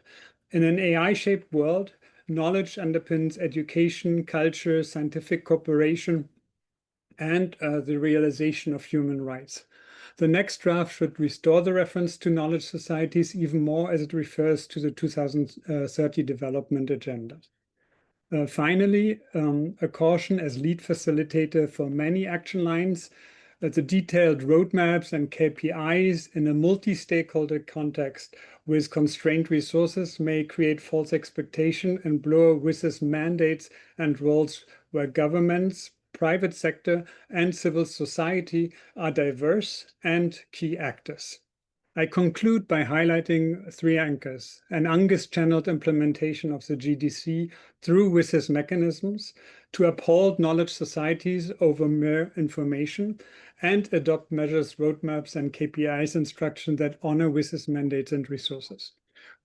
In an AI-shaped world, knowledge underpins education, culture, scientific cooperation, and the realization of human rights. The next draft should restore the reference to knowledge societies even more as it refers to the 2030 development agenda. Finally, a caution as lead facilitator for many action lines, the detailed roadmaps and KPIs in a multi-stakeholder context with constrained resources may create false expectation and blur WSIS mandates and roles where governments, private sector, and civil society are diverse and key actors. I conclude by highlighting three anchors: an UNGIS-channeled implementation of the GDC through WSIS mechanisms to uphold knowledge societies over mere information and adopt measures, roadmaps, and KPIs instruction that honor WSIS mandates and resources.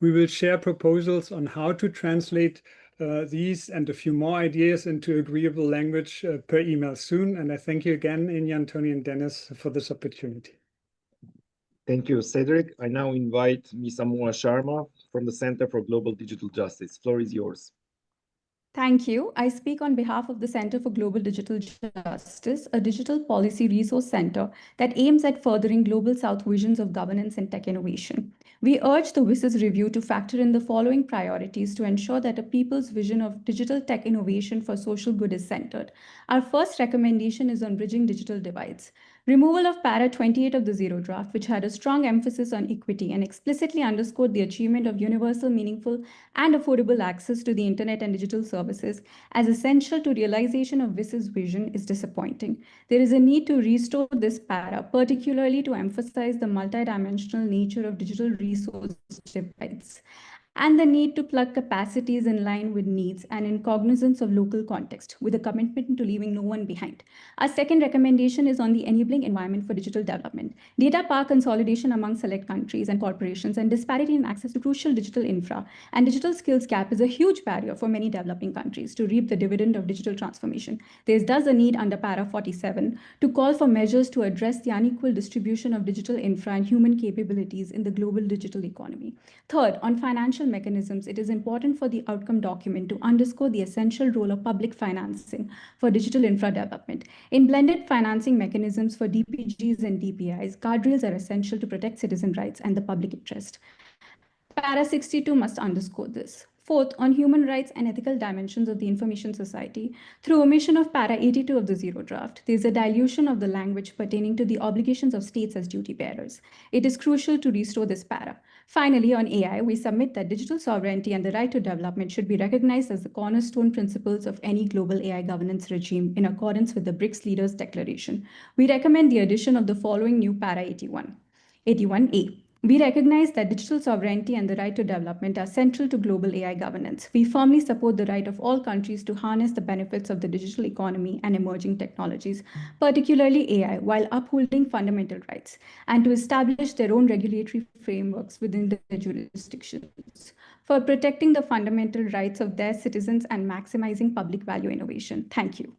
We will share proposals on how to translate these and a few more ideas into agreeable language per email soon. And I thank you again, Enyan, Tony, and Dennis for this opportunity. Thank you, Cedric. I now invite Ms. Amua Sharma from the Center for Global Digital Justice. Floor is yours. Thank you. I speak on behalf of the Center for Global Digital Justice, a digital policy resource center that aims at furthering Global South visions of governance and tech innovation. We urge the WSIS review to factor in the following priorities to ensure that a people's vision of digital tech innovation for social good is centered. Our first recommendation is on bridging digital divides. Removal of para 28 of the Zero Draft, which had a strong emphasis on equity and explicitly underscored the achievement of universal, meaningful, and affordable access to the internet and digital services as essential to realization of WSIS vision, is disappointing. There is a need to restore this para, particularly to emphasize the multidimensional nature of digital resource divides and the need to plug capacities in line with needs and in cognizance of local context, with a commitment to leaving no one behind. Our second recommendation is on the enabling environment for digital development. Data park consolidation among select countries and corporations and disparity in access to crucial digital infra and digital skills gap is a huge barrier for many developing countries to reap the dividend of digital transformation. There is thus a need under para 47 to call for measures to address the unequal distribution of digital infra and human capabilities in the global digital economy. Third, on financial mechanisms, it is important for the outcome document to underscore the essential role of public financing for digital infra development. In blended financing mechanisms for DPGs and DPIs, guardrails are essential to protect citizen rights and the public interest. Para 62 must underscore this. Fourth, on human rights and ethical dimensions of the information society, through omission of para 82 of the Zero Draft, there is a dilution of the language pertaining to the obligations of states as duty bearers. It is crucial to restore this para. Finally, on AI, we submit that digital sovereignty and the right to development should be recognized as the cornerstone principles of any global AI governance regime in accordance with the BRICS Leaders' Declaration. We recommend the addition of the following new para 81A. We recognize that digital sovereignty and the right to development are central to global AI governance. We firmly support the right of all countries to harness the benefits of the digital economy and emerging technologies, particularly AI, while upholding fundamental rights, and to establish their own regulatory frameworks within their jurisdictions for protecting the fundamental rights of their citizens and maximizing public value innovation. Thank you.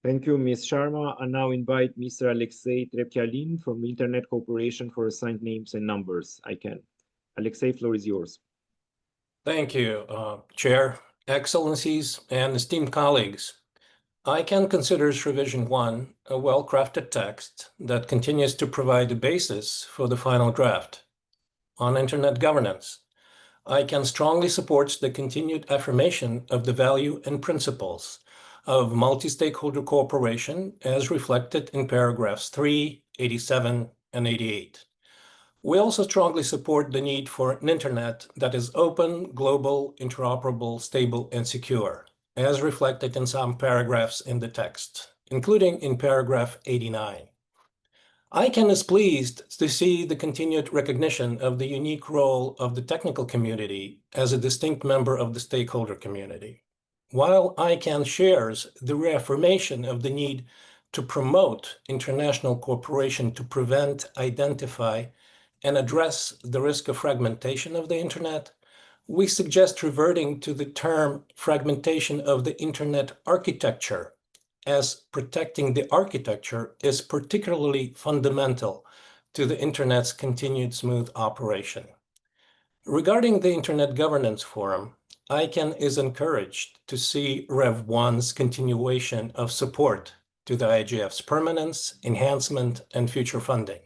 Thank you, Ms. Sharma. I now invite Mr. Alexei Trepkyalin from the Internet Corporation for Assigned Names and Numbers, ICANN. Alexei, floor is yours. Thank you, Chair, Excellencies, and esteemed colleagues. ICANN considers Revision 1 a well-crafted text that continues to provide the basis for the final draft. On Internet governance, ICANN strongly supports the continued affirmation of the value and principles of multi-stakeholder cooperation as reflected in paragraphs 3, 87, and 88. We also strongly support the need for an internet that is open, global, interoperable, stable, and secure, as reflected in some paragraphs in the text, including in paragraph 89. ICANN is pleased to see the continued recognition of the unique role of the technical community as a distinct member of the stakeholder community. While ICANN shares the reaffirmation of the need to promote international cooperation to prevent, identify, and address the risk of fragmentation of the internet, we suggest reverting to the term fragmentation of the internet architecture, as protecting the architecture is particularly fundamental to the internet's continued smooth operation. Regarding the Internet Governance Forum, ICANN is encouraged to see Rev 1's continuation of support to the IGF's permanence, enhancement, and future funding.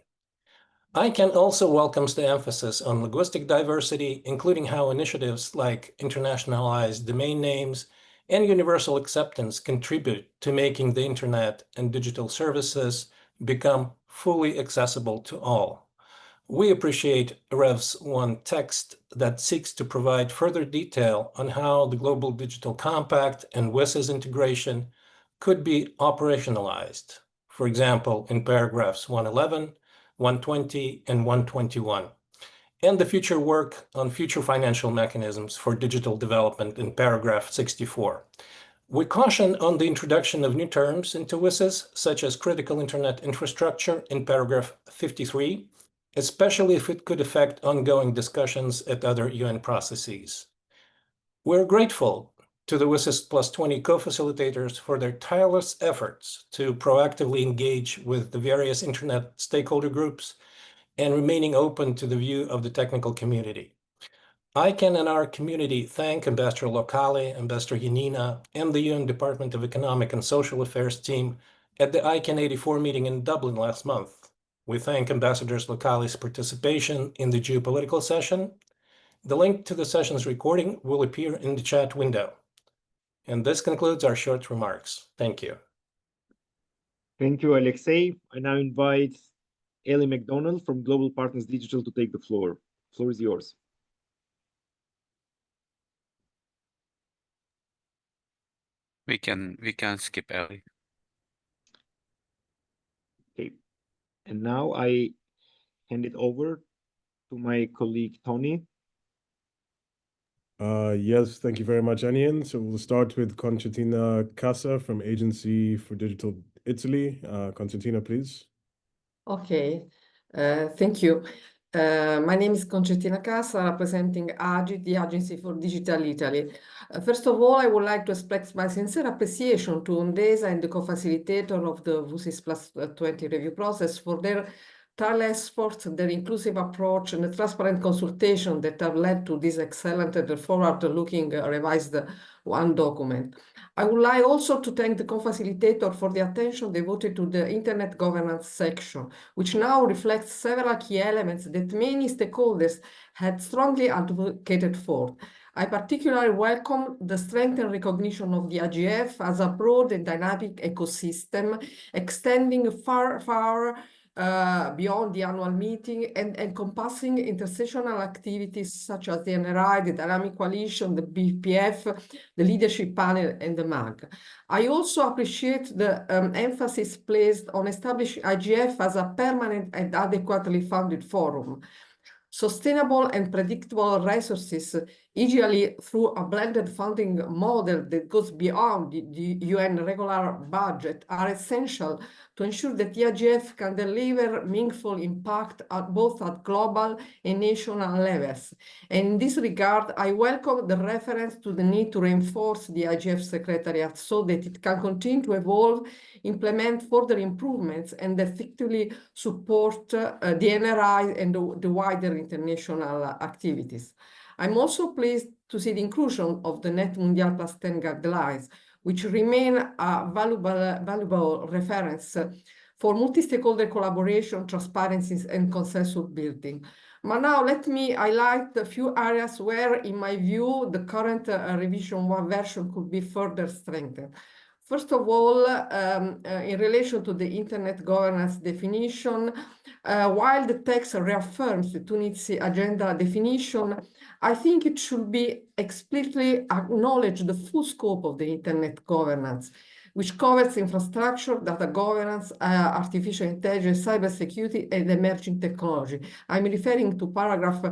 ICANN also welcomes the emphasis on linguistic diversity, including how initiatives like internationalized domain names and universal acceptance contribute to making the Internet and digital services become fully accessible to all. We appreciate Rev's 1 text that seeks to provide further detail on how the Global Digital Compact and WSIS integration could be operationalized, for example, in paragraphs 111, 120, and 121, and the future work on future financial mechanisms for digital development in paragraph 64. We caution on the introduction of new terms into WSIS, such as critical internet infrastructure in paragraph 53, especially if it could affect ongoing discussions at other UN processes. We're grateful to the WSIS+20 co-facilitators for their tireless efforts to proactively engage with the various internet stakeholder groups and remaining open to the view of the technical community. ICANN and our community thank Ambassador Locale, Ambassador Yanina, and the UN Department of Economic and Social Affairs team at the ICANN 84 meeting in Dublin last month. We thank Ambassadors Locale's participation in the geopolitical session. The link to the session's recording will appear in the chat window. And this concludes our short remarks. Thank you. Thank you, Alexei. I now invite Ellie McDonald from Global Partners Digital to take the floor. The floor is yours. We can skip Ellie. Okay. And now I hand it over to my colleague, Tony. Yes, thank you very much, Anian. So we'll start with Concertina Casa from Agency for Digital Italy. Concertina, please. Okay, thank you. My name is Concertina Casa, representing AGIT, the Agency for Digital Italy. First of all, I would like to express my sincere appreciation to Endesa and the co-facilitator of the WSIS+20 review process for their tireless efforts, their inclusive approach, and the transparent consultation that have led to this excellent and forward-looking revised one document. I would like also to thank the co-facilitator for the attention devoted to the Internet governance section, which now reflects several key elements that many stakeholders had strongly advocated for. I particularly welcome the strength and recognition of the IGF as a broad and dynamic ecosystem, extending far beyond the annual meeting and encompassing intersectional activities such as the NRI, the Dynamic Coalition, the BPF, the Leadership Panel, and the MAG. I also appreciate the emphasis placed on establishing IGF as a permanent and adequately funded forum. Sustainable and predictable resources, ideally through a blended funding model that goes beyond the UN regular budget, are essential to ensure that the IGF can deliver meaningful impact both at global and national levels. And in this regard, I welcome the reference to the need to reinforce the IGF Secretariat so that it can continue to evolve, implement further improvements, and effectively support the NRI and the wider international activities. I'm also pleased to see the inclusion of the Net Mundial Plus 10 guidelines, which remain a valuable reference for multi-stakeholder collaboration, transparency, and consensus building. But now let me highlight a few areas where, in my view, the current revision 1 version could be further strengthened. First of all, in relation to the Internet governance definition, while the text reaffirms the 2NITSI agenda definition, I think it should be explicitly acknowledge the full scope of the Internet governance, which covers infrastructure, data governance, artificial intelligence, cybersecurity, and emerging technology. I'm referring to paragraph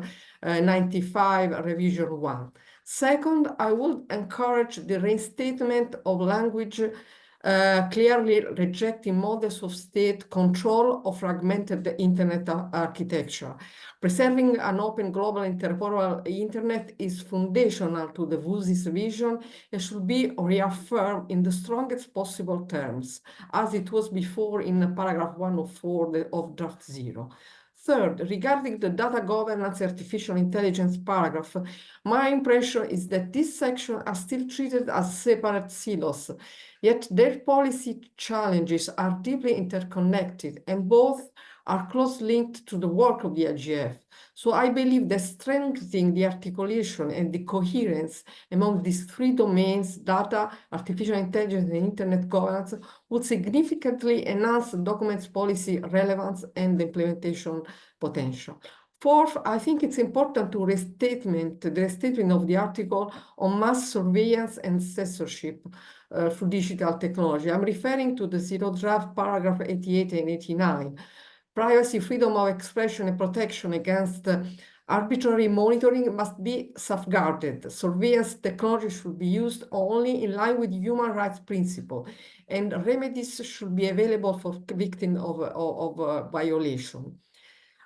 95, revision 1. Second, I would encourage the reinstatement of language clearly rejecting models of state control of fragmented Internet architecture. Preserving an open global interoperable Internet is foundational to the WSIS vision and should be reaffirmed in the strongest possible terms, as it was before in paragraph 104 of draft 0. Third, regarding the data governance artificial intelligence paragraph, my impression is that this section are still treated as separate silos, yet their policy challenges are deeply interconnected and both are closely linked to the work of the IGF. So I believe that strengthening the articulation and the coherence among these three domains, data, artificial intelligence, and Internet governance, would significantly enhance the document's policy relevance and implementation potential. Fourth, I think it's important to the restatement of the article on mass surveillance and censorship through digital technology. I'm referring to the zero draft paragraph 88 and 89. Privacy, freedom of expression, and protection against arbitrary monitoring must be safeguarded. Surveillance technology should be used only in line with human rights principles, and remedies should be available for victims of violation.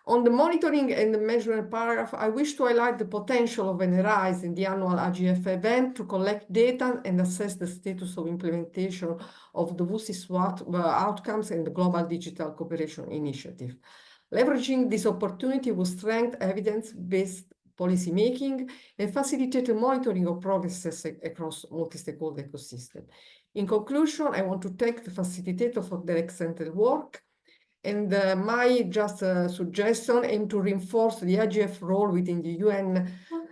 On the monitoring and the measurement paragraph, I wish to highlight the potential of NRIs in the annual IGF event to collect data and assess the status of implementation of the WSIS outcomes and the Global Digital Cooperation Initiative. Leveraging this opportunity will strengthen evidence-based policymaking and facilitate the monitoring of progress across multi-stakeholder ecosystem. In conclusion, I want to thank the facilitator for their excellent work. And my just suggestion aim to reinforce the IGF role within the UN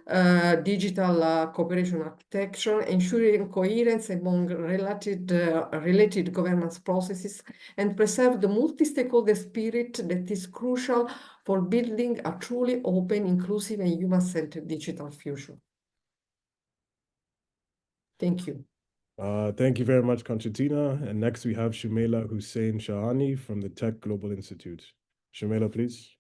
digital cooperation architecture, ensuring coherence among related governance processes, and preserve the multi-stakeholder spirit that is crucial for building a truly open, inclusive, and human-centered digital future. Thank you. Thank you very much, Concertina. And next we have Shumela Hussein Shahani from the Tech Global Institute. Shumela, please.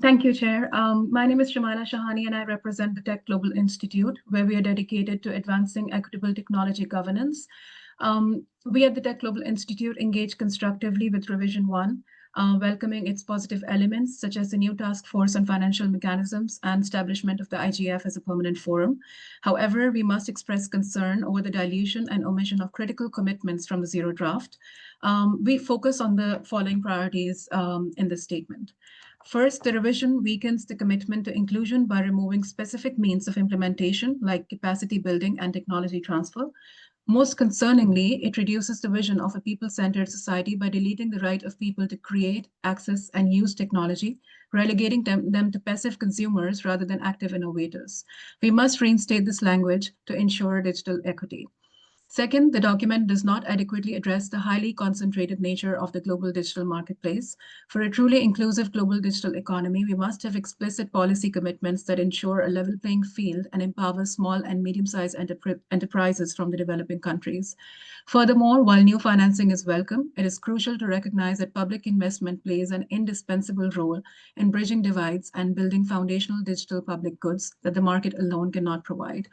Thank you, Chair. My name is Shumela Shahani, and I represent the Tech Global Institute, where we are dedicated to advancing equitable technology governance. We at the Tech Global Institute engage constructively with Revision 1, welcoming its positive elements, such as the new task force on financial mechanisms and establishment of the IGF as a permanent forum. However, we must express concern over the dilution and omission of critical commitments from the Zero Draft. We focus on the following priorities in this statement. First, the revision weakens the commitment to inclusion by removing specific means of implementation like capacity building and technology transfer. Most concerningly, it reduces the vision of a people-centered society by deleting the right of people to create, access, and use technology, relegating them to passive consumers rather than active innovators. We must reinstate this language to ensure digital equity. Second, the document does not adequately address the highly concentrated nature of the global digital marketplace. For a truly inclusive global digital economy, we must have explicit policy commitments that ensure a level playing field and empower small and medium-sized enterprises from the developing countries. Furthermore, while new financing is welcome, it is crucial to recognize that public investment plays an indispensable role in bridging divides and building foundational digital public goods that the market alone cannot provide.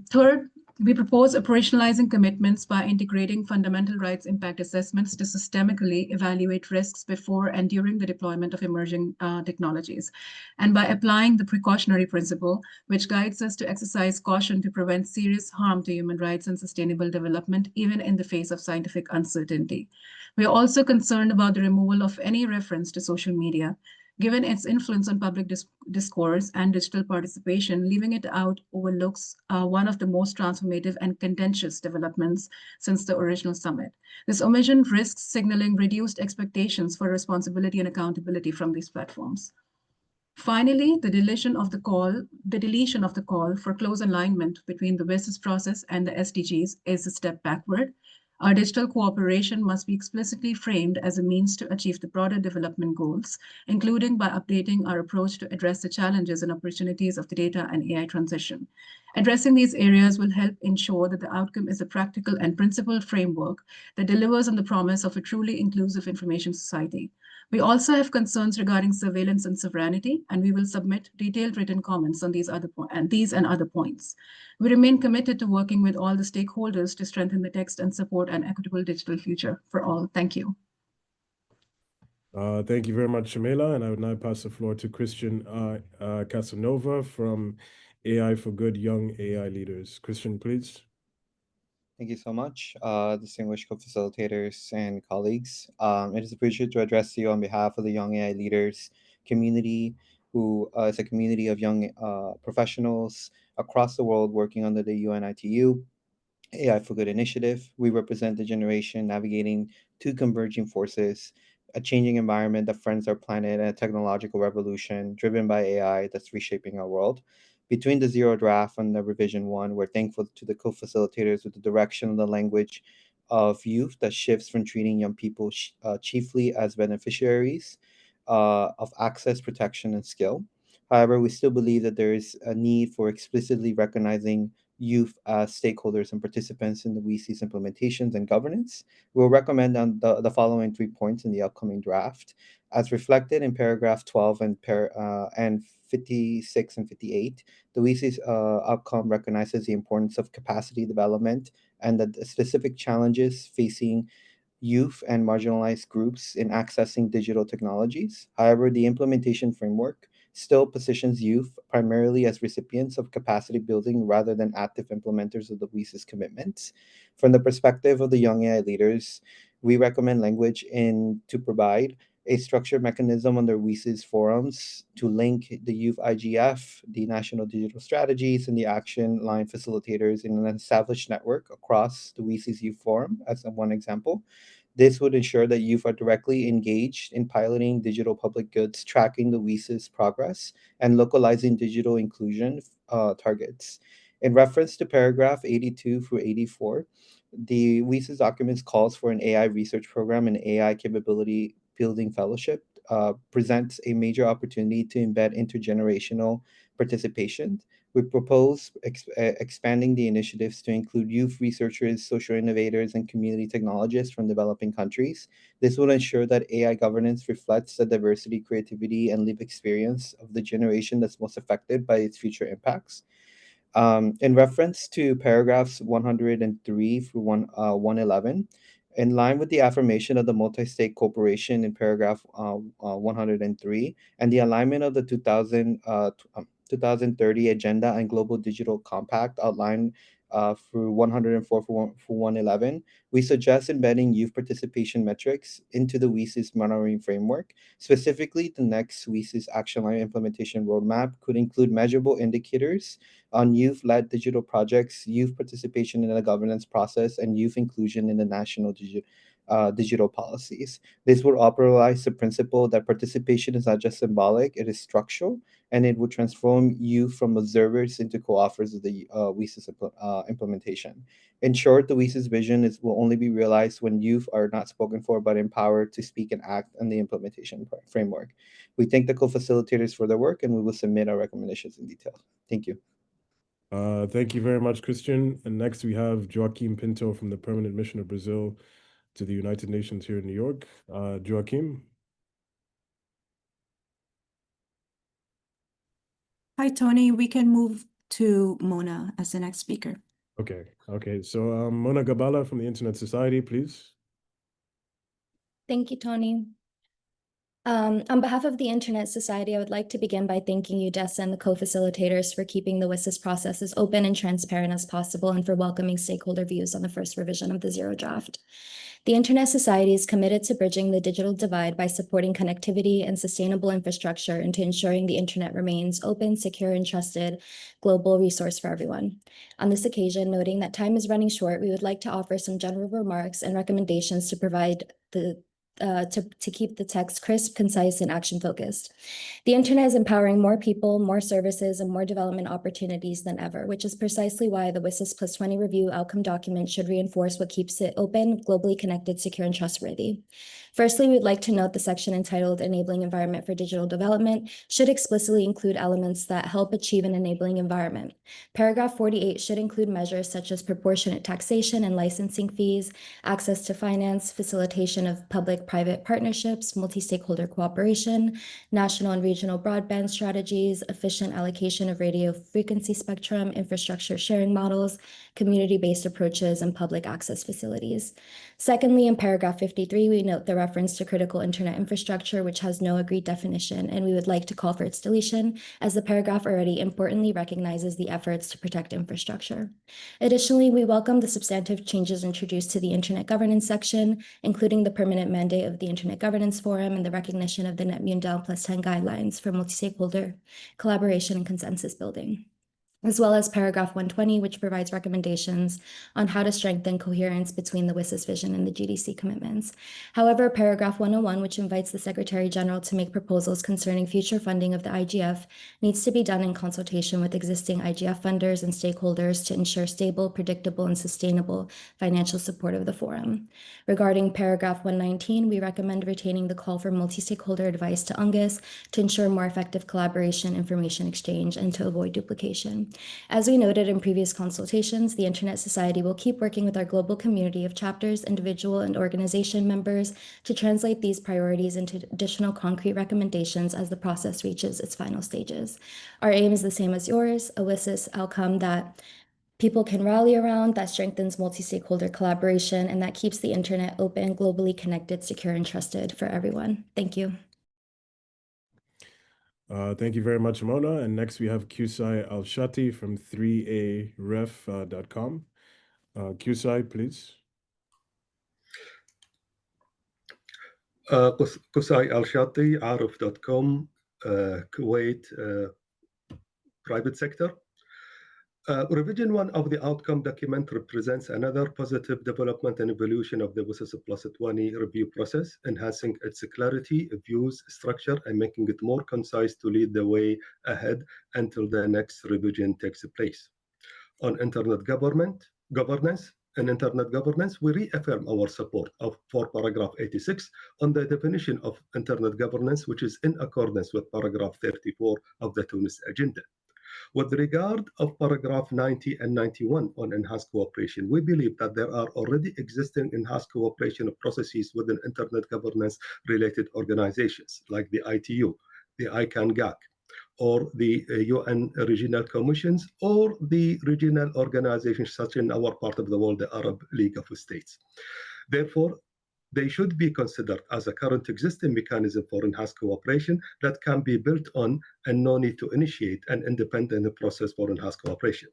Third, we propose operationalizing commitments by integrating fundamental rights impact assessments to systemically evaluate risks before and during the deployment of emerging technologies, and by applying the precautionary principle, which guides us to exercise caution to prevent serious harm to human rights and sustainable development, even in the face of scientific uncertainty. We are also concerned about the removal of any reference to social media, given its influence on public discourse and digital participation. Leaving it out overlooks one of the most transformative and contentious developments since the original summit. This omission risks signaling reduced expectations for responsibility and accountability from these platforms. Finally, the deletion of the call for close alignment between the WSIS process and the SDGs is a step backward. Our digital cooperation must be explicitly framed as a means to achieve the broader development goals, including by updating our approach to address the challenges and opportunities of the data and AI transition. Addressing these areas will help ensure that the outcome is a practical and principled framework that delivers on the promise of a truly inclusive information society. We also have concerns regarding surveillance and sovereignty, and we will submit detailed written comments on these and other points. We remain committed to working with all the stakeholders to strengthen the text and support an equitable digital future for all. Thank you. Thank you very much, Shumela. And I would now pass the floor to Christian Casanova from AI for Good Young AI Leaders. Christian, please. Thank you so much, distinguished co-facilitators and colleagues. It is a pleasure to address you on behalf of the Young AI Leaders community, who is a community of young professionals across the world working under the UNITU AI for Good initiative. We represent the generation navigating two converging forces, a changing environment that friends our planet, and a technological revolution driven by AI that's reshaping our world. Between the Zero Draft and the Revision 1, we're thankful to the co-facilitators with the direction of the language of youth that shifts from treating young people chiefly as beneficiaries of access, protection, and skill. However, we still believe that there is a need for explicitly recognizing youth as stakeholders and participants in the WSIS implementations and governance. We'll recommend on the following 3 points in the upcoming draft. As reflected in paragraph 12 and 56 and 58, the WSIS outcome recognizes the importance of capacity development and the specific challenges facing youth and marginalized groups in accessing digital technologies. However, the implementation framework still positions youth primarily as recipients of capacity building rather than active implementers of the WSIS commitments. From the perspective of the Young AI Leaders, we recommend language to provide a structured mechanism under WSIS forums to link the Youth IGF, the National Digital Strategies, and the Action Line facilitators in an established network across the WSIS Youth Forum, as one example. This would ensure that youth are directly engaged in piloting digital public goods, tracking the WSIS progress, and localizing digital inclusion targets. In reference to paragraph 82 through 84, the WSIS documents calls for an AI research program and AI capability building fellowship, presents a major opportunity to embed intergenerational participation. We propose expanding the initiatives to include youth researchers, social innovators, and community technologists from developing countries. This will ensure that AI governance reflects the diversity, creativity, and lived experience of the generation that's most affected by its future impacts. In reference to paragraphs 103 through 111, in line with the affirmation of the multi-state cooperation in paragraph 103 and the alignment of the 2030 Agenda and Global Digital Compact outlined through 104 through 111, we suggest embedding youth participation metrics into the WSIS monitoring framework. Specifically, the next WSIS action line implementation roadmap could include measurable indicators on youth-led digital projects, youth participation in the governance process, and youth inclusion in the national digital policies. This would operationalize the principle that participation is not just symbolic, it is structural, and it would transform youth from observers into co-authors of the WSIS implementation. In short, the WSIS vision will only be realized when youth are not spoken for but empowered to speak and act on the implementation framework. We thank the co-facilitators for their work, and we will submit our recommendations in detail. Thank you. Thank you very much, Christian. And next we have Joaquim Pinto from the Permanent Mission of Brazil to the United Nations here in New York. Joaquim. Hi, Tony. We can move to Mona as the next speaker. Okay. So Mona Gabala from the Internet Society, please. Thank you, Tony. On behalf of the Internet Society, I would like to begin by thanking you, Dessa, and the co-facilitators for keeping the WSIS process as open and transparent as possible and for welcoming stakeholder views on the first revision of the Zero Draft. The Internet Society is committed to bridging the digital divide by supporting connectivity and sustainable infrastructure and to ensuring the Internet remains open, secure, and trusted global resource for everyone. On this occasion, noting that time is running short, we would like to offer some general remarks and recommendations to provide to keep the text crisp, concise, and action-focused. The Internet is empowering more people, more services, and more development opportunities than ever, which is precisely why the WSIS+20 review outcome document should reinforce what keeps it open, globally connected, secure, and trustworthy. Firstly, we'd like to note the section entitled Enabling Environment for Digital Development should explicitly include elements that help achieve an enabling environment. Paragraph 48 should include measures such as proportionate taxation and licensing fees, access to finance, facilitation of public-private partnerships, multi-stakeholder cooperation, national and regional broadband strategies, efficient allocation of radio frequency spectrum, infrastructure sharing models, community-based approaches, and public access facilities. Secondly, in paragraph 53, we note the reference to critical internet infrastructure, which has no agreed definition, and we would like to call for its deletion, as the paragraph already importantly recognizes the efforts to protect infrastructure. Additionally, we welcome the substantive changes introduced to the Internet Governance section, including the permanent mandate of the Internet Governance Forum and the recognition of the Net Mundial +10 guidelines for multi-stakeholder collaboration and consensus building, as well as paragraph 120, which provides recommendations on how to strengthen coherence between the WSIS vision and the GDC commitments. However, paragraph 101, which invites the Secretary General to make proposals concerning future funding of the IGF, needs to be done in consultation with existing IGF funders and stakeholders to ensure stable, predictable, and sustainable financial support of the forum. Regarding paragraph 119, we recommend retaining the call for multi-stakeholder advice to UNGIS to ensure more effective collaboration, information exchange, and to avoid duplication. As we noted in previous consultations, the Internet Society will keep working with our global community of chapters, individual, and organization members to translate these priorities into additional concrete recommendations as the process reaches its final stages. Our aim is the same as yours, a WSIS outcome that people can rally around, that strengthens multi-stakeholder collaboration, and that keeps the Internet open, globally connected, secure, and trusted for everyone. Thank you. Thank you very much, Mona. And next we have Qusay Al-Shati from 3aref.com. Qusay, please. Qusay Al-Shati, aref.com, Kuwait private sector. Revision 1 of the outcome document represents another positive development and evolution of the WSIS+20 review process, enhancing its clarity, views, structure, and making it more concise to lead the way ahead until the next revision takes place. On internet governance, we reaffirm our support for paragraph 86 on the definition of internet governance, which is in accordance with paragraph 34 of the Tunis Agenda. With regard of paragraph 90 and 91 on enhanced cooperation, we believe that there are already existing enhanced cooperation processes within internet governance related organizations like the ITU, the ICANN-GAC, or the UN regional commissions, or the regional organizations such in our part of the world, the Arab League of States. Therefore, they should be considered as a current existing mechanism for enhanced cooperation that can be built on and no need to initiate an independent process for enhanced cooperation.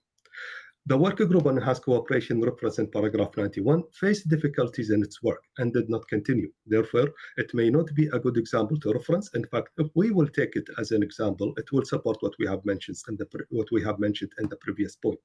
The work group on enhanced cooperation referenced paragraph 91 faced difficulties in its work and did not continue. Therefore, it may not be a good example to reference. In fact, if we will take it as an example, it will support what we have mentioned in the previous point.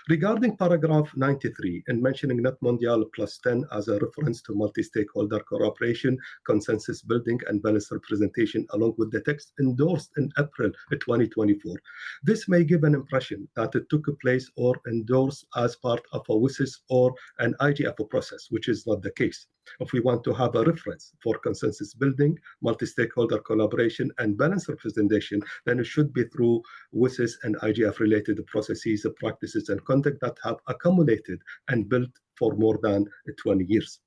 Regarding paragraph 93 and mentioning Net Mondial +10 as a reference to multi-stakeholder cooperation, consensus building, and balanced representation along with the text endorsed in April 2024, this may give an impression that it took place or endorsed as part of a WSIS or an IGF process, which is not the case. If we want to have a reference for consensus building, multi-stakeholder collaboration, and balanced representation, then it should be through WSIS and IGF-related processes, practices, and conduct that have accumulated and built for more than 20 years.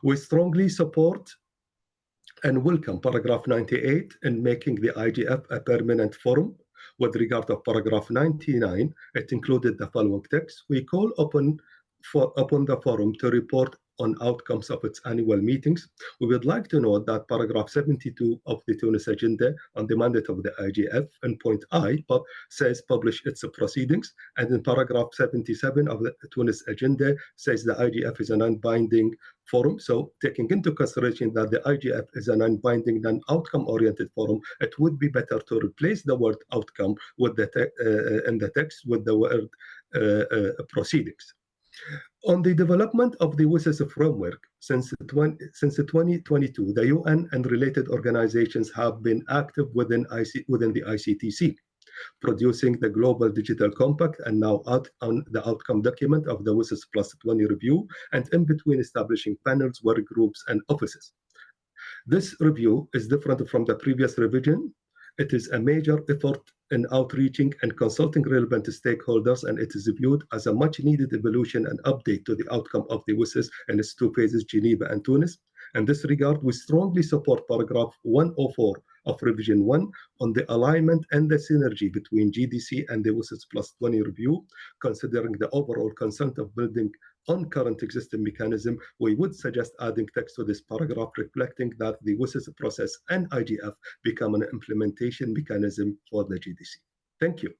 We strongly support and welcome paragraph 98 in making the IGF a permanent forum. With regard to paragraph 99, it included the following text: we call upon the forum to report on outcomes of its annual meetings. We would like to note that paragraph 72 of the Tunis Agenda on the mandate of the IGF in point I says publish its proceedings, and in paragraph 77 of the Tunis Agenda says the IGF is a non-binding forum. So taking into consideration that the IGF is a non-binding, non-outcome-oriented forum, it would be better to replace the word outcome with in the text with the word proceedings. On the development of the WSIS framework, since 2022, the UN and related organizations have been active within the ICTC, producing the Global Digital Compact and now on the outcome document of the WSIS+20 review, and in between establishing panels, work groups, and offices. This review is different from the previous revision. It is a major effort in outreaching and consulting relevant stakeholders, and it is viewed as a much-needed evolution and update to the outcome of the WSIS in its two phases, Geneva and Tunis. In this regard, we strongly support paragraph 104 of revision 1 on the alignment and the synergy between GDC and the WSIS+20 review. Considering the overall consent of building on current existing mechanism, we would suggest adding text to this paragraph reflecting that the WSIS process and IGF become an implementation mechanism for the GDC. Thank you.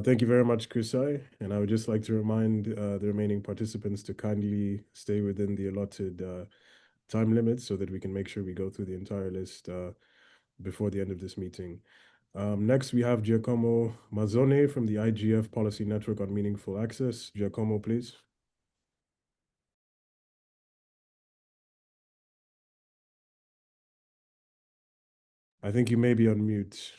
Thank you very much, Kusai. And I would just like to remind the remaining participants to kindly stay within the allotted time limits so that we can make sure we go through the entire list before the end of this meeting. Next, we have Giacomo Mazzone from the IGF Policy Network on Meaningful Access. Giacomo, please. I think you may be on mute.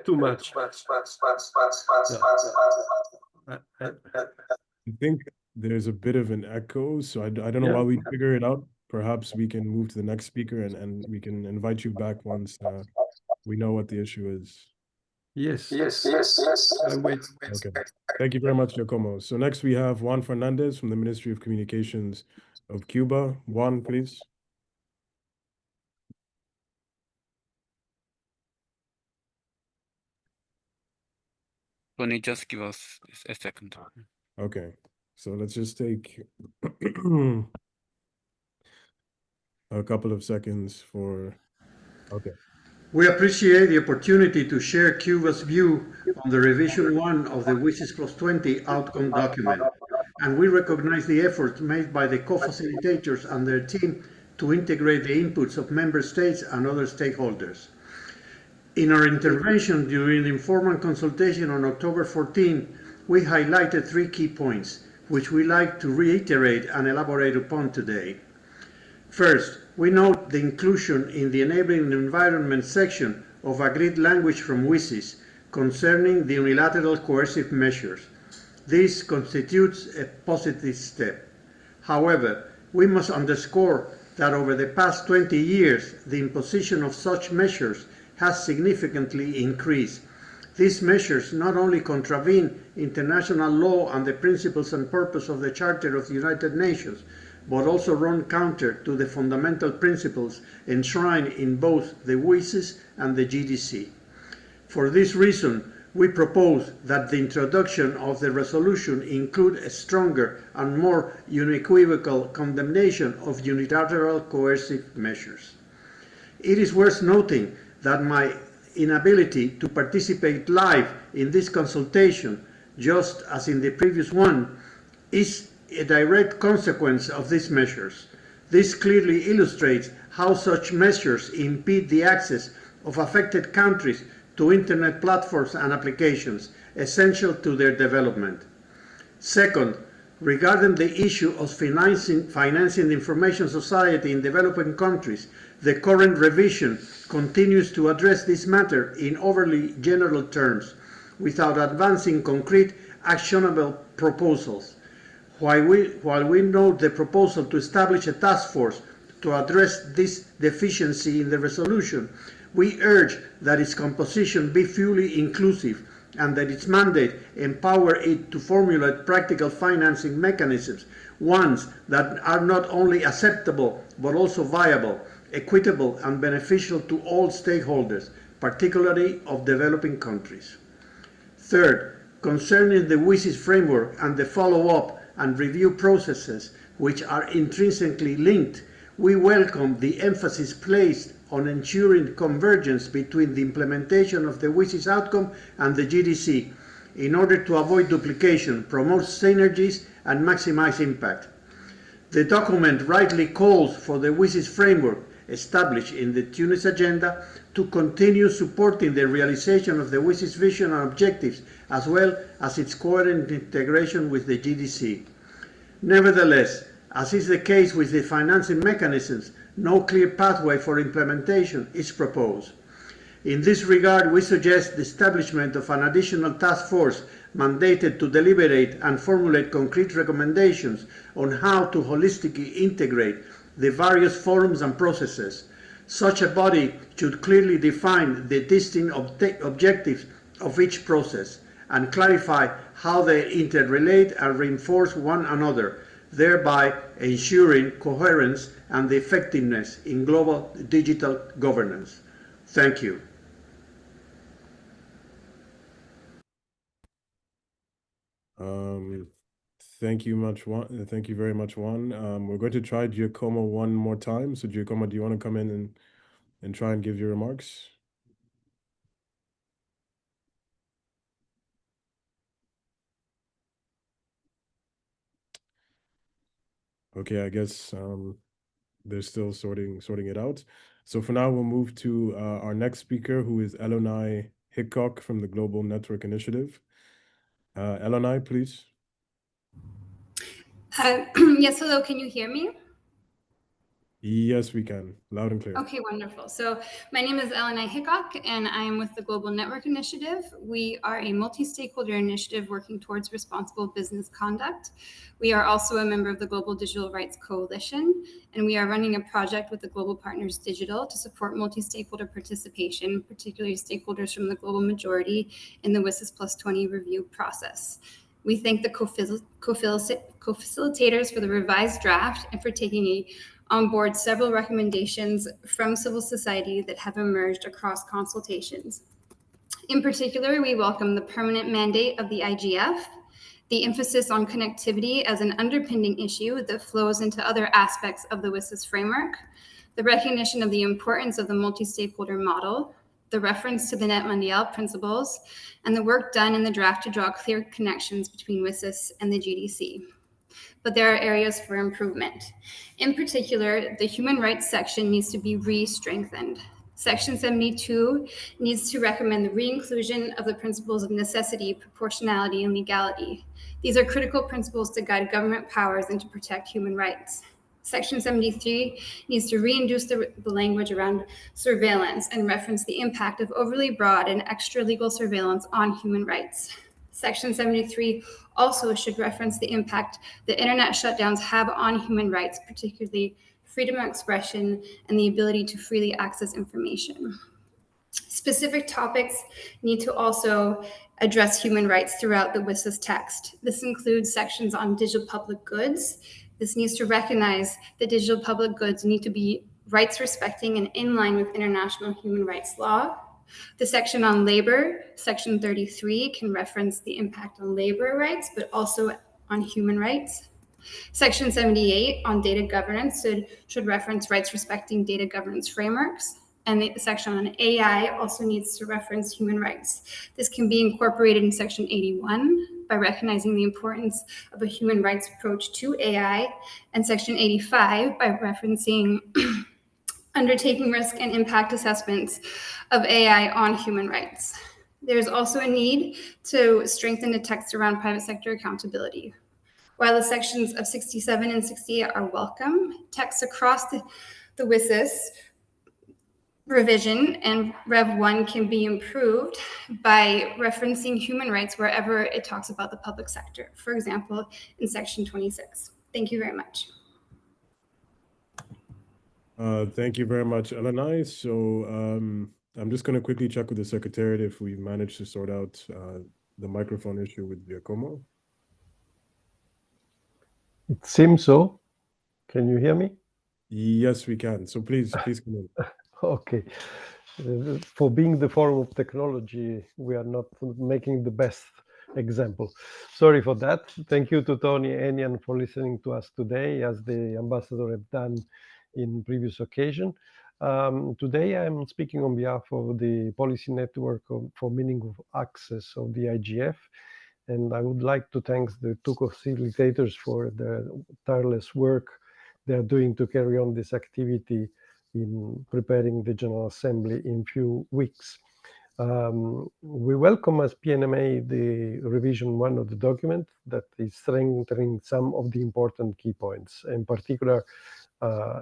Too much. I think there's a bit of an echo, so I don't know while we figure it out. Perhaps we can move to the next speaker and we can invite you back once we know what the issue is. Yes. I'm waiting. Okay. Thank you very much, Giacomo. So next we have Juan Fernandez from the Ministry of Communications of Cuba. Juan, please. Tony, just give us a second. Okay. So let's just take a couple of seconds for... Okay. We appreciate the opportunity to share Cuba's view on the revision 1 of the WSIS+20 outcome document. and we recognize the efforts made by the co-facilitators and their team to integrate the inputs of member states and other stakeholders. In our intervention during the informal consultation on October 14, we highlighted 3 key points, which we like to reiterate and elaborate upon today. First, we note the inclusion in the Enabling Environment section of agreed language from WSIS concerning the unilateral coercive measures. This constitutes a positive step. However, we must underscore that over the past 20 years, the imposition of such measures has significantly increased. These measures not only contravene international law and the principles and purpose of the Charter of the United Nations, but also run counter to the fundamental principles enshrined in both the WSIS and the GDC. For this reason, we propose that the introduction of the resolution include a stronger and more unequivocal condemnation of unilateral coercive measures. It is worth noting that my inability to participate live in this consultation, just as in the previous one, is a direct consequence of these measures. This clearly illustrates how such measures impede the access of affected countries to internet platforms and applications essential to their development. Second, regarding the issue of financing the information society in developing countries, the current revision continues to address this matter in overly general terms, without advancing concrete, actionable proposals. While we note the proposal to establish a task force to address this deficiency in the resolution, we urge that its composition be fully inclusive and that its mandate empower it to formulate practical financing mechanisms, ones that are not only acceptable but also viable, equitable and beneficial to all stakeholders, particularly of developing countries. Third, concerning the WSIS framework and the follow-up and review processes, which are intrinsically linked, we welcome the emphasis placed on ensuring convergence between the implementation of the WSIS outcome and the GDC in order to avoid duplication, promote synergies, and maximize impact. The document rightly calls for the WSIS framework established in the Tunis Agenda to continue supporting the realization of the WSIS vision and objectives, as well as its coherent integration with the GDC. Nevertheless, as is the case with the financing mechanisms, no clear pathway for implementation is proposed. In this regard, we suggest the establishment of an additional task force mandated to deliberate and formulate concrete recommendations on how to holistically integrate the various forums and processes. Such a body should clearly define the distinct objectives of each process and clarify how they interrelate and reinforce one another, thereby ensuring coherence and the effectiveness in global digital governance. Thank you. Thank you very much, Juan. We're going to try Giacomo one more time. So Giacomo, do you want to come in and try and give your remarks? Okay, I guess they're still sorting it out. So for now, we'll move to our next speaker, who is Elonai Hickok from the Global Network Initiative. Elonai, please. Yes, hello, can you hear me? Yes, we can. Loud and clear. Okay, wonderful. So my name is Elonai Hickok, and I am with the Global Network Initiative. We are a multi-stakeholder initiative working towards responsible business conduct. We are also a member of the Global Digital Rights Coalition, and we are running a project with the Global Partners Digital to support multi-stakeholder participation, particularly stakeholders from the global majority in the WSIS+20 review process. We thank the co-facilitators for the revised draft and for taking on board several recommendations from civil society that have emerged across consultations. In particular, we welcome the permanent mandate of the IGF, the emphasis on connectivity as an underpinning issue that flows into other aspects of the WSIS framework, the recognition of the importance of the multi-stakeholder model, the reference to the Net Mondial principles, and the work done in the draft to draw clear connections between WSIS and the GDC. but there are areas for improvement. In particular, the human rights section needs to be re-strengthened. Section 72 needs to recommend the re-inclusion of the principles of necessity, proportionality, and legality. These are critical principles to guide government powers and to protect human rights. Section 73 needs to reintroduce the language around surveillance and reference the impact of overly broad and extra-legal surveillance on human rights. Section 73 also should reference the impact the internet shutdowns have on human rights, particularly freedom of expression and the ability to freely access information. Specific topics need to also address human rights throughout the WSIS text. This includes sections on digital public goods. This needs to recognize that digital public goods need to be rights respecting and in line with international human rights law. The section on labor, section 33, can reference the impact on labor rights, but also on human rights. Section 78 on data governance should reference rights respecting data governance frameworks. And the section on AI also needs to reference human rights. This can be incorporated in section 81 by recognizing the importance of a human rights approach to AI, and section 85 by referencing undertaking risk and impact assessments of AI on human rights. There's also a need to strengthen the text around private sector accountability. While the sections of 67 and 68 are welcome, texts across the WSIS revision and Rev 1 can be improved by referencing human rights wherever it talks about the public sector, for example, in section 26. Thank you very much. Thank you very much, Elenai. So I'm just going to quickly check with the Secretariat if we managed to sort out the microphone issue with Giacomo. It seems so. Can you hear me? Yes, we can. So please come in. Okay. For being the forum of technology, we are not making the best example. Sorry for that. Thank you to Tony Enian for listening to us today, as the ambassador have done in previous occasion. Today I'm speaking on behalf of the Policy Network for Meaningful Access of the IGF, and I would like to thank the two facilitators for the tireless work they are doing to carry on this activity in preparing the General Assembly in few weeks. We welcome as PNMA the revision 1 of the document that is strengthening some of the important key points. In particular,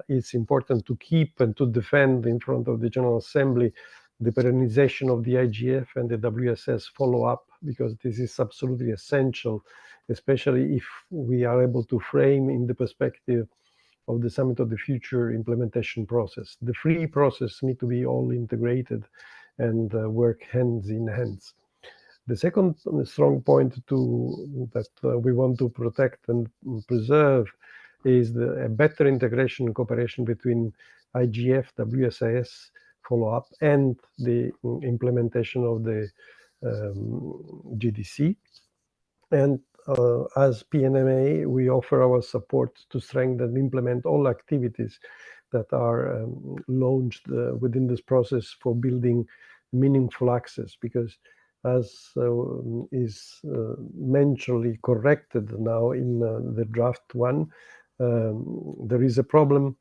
it's important to keep and to defend in front of the General Assembly the periodization of the IGF and the WSS follow-up, because this is absolutely essential, especially if we are able to frame in the perspective of the Summit of the Future implementation process. The three processes need to be all integrated and work hands in hands. The second strong point that we want to protect and preserve is a better integration and cooperation between IGF, WSIS follow-up, and the implementation of the GDC. And as PNMA, we offer our support to strengthen and implement all activities that are launched within this process for building meaningful access, because as is mentioned corrected now in the draft 1, there is a problem,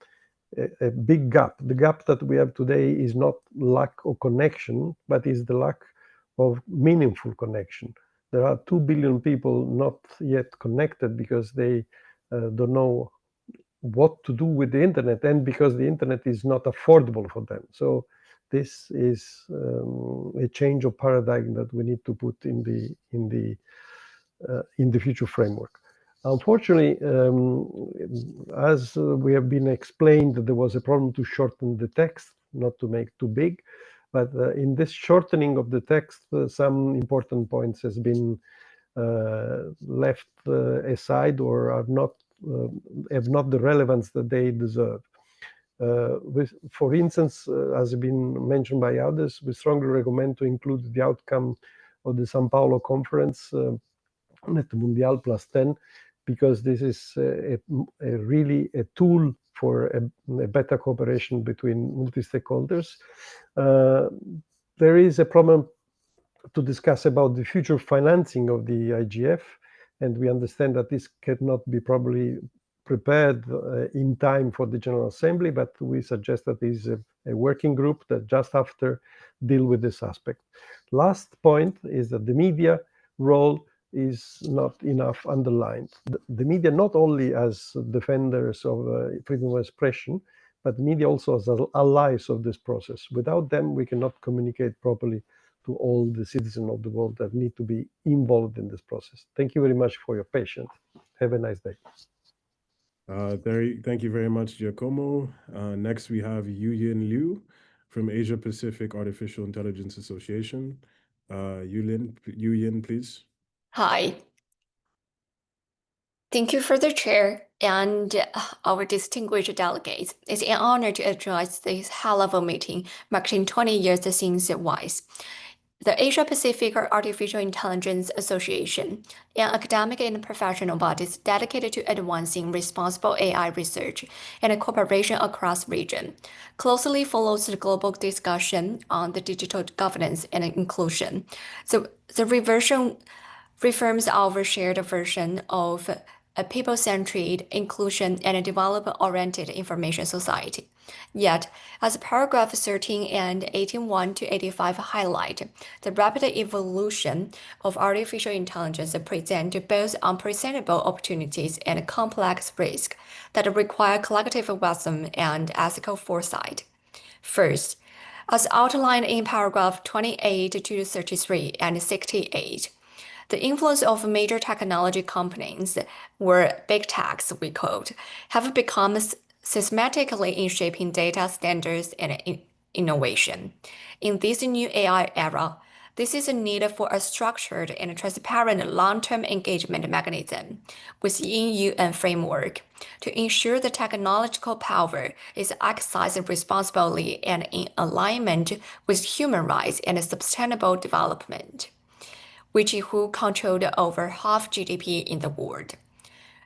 a big gap. The gap that we have today is not lack of connection, but is the lack of meaningful connection. There are 2 billion people not yet connected because they don't know what to do with the internet, and because the internet is not affordable for them. So this is a change of paradigm that we need to put in the future framework. Unfortunately, as we have been explained, there was a problem to shorten the text, not to make too big. But in this shortening of the text, some important points has been left aside or are not have not the relevance that they deserve. For instance, as has been mentioned by others, we strongly recommend to include the outcome of the São Paulo conference, Net Mundial +10, because this is really a tool for a better cooperation between multi-stakeholders. There is a problem to discuss about the future financing of the IGF, and we understand that this cannot be probably prepared in time for the General Assembly, but we suggest that there is a working group that just after deal with this aspect. Last point is that the media role is not enough underlined. The media not only as defenders of freedom of expression, but media also as allies of this process. Without them, we cannot communicate properly to all the citizens of the world that need to be involved in this process. Thank you very much for your patience. Have a nice day. Thank you very much, Giacomo. Next, we have Yuyin Liu from Asia Pacific Artificial Intelligence Association. Yuyin, please. Hi. Thank you for the chair and our distinguished delegates. It's an honor to address this high-level meeting marking 20 years since WSIS. The Asia Pacific Artificial Intelligence Association, an academic and professional body dedicated to advancing responsible AI research and cooperation across region, closely follows the global discussion on the digital governance and inclusion. So the reversion reaffirms our shared version of a people-centered, inclusion, and development-oriented information society. Yet, as paragraph 13 and 18.1 to 85 highlight, the rapid evolution of artificial intelligence presents both unprecedented opportunities and complex risks that require collective wisdom and ethical foresight. First, as outlined in paragraph 28 to 33 and 68, the influence of major technology companies, or big techs we quote, have become systematically in shaping data standards and innovation. In this new AI era, this is a need for a structured and transparent long-term engagement mechanism within UN framework to ensure the technological power is exercised responsibly and in alignment with human rights and sustainable development, which who controlled over half GDP in the world.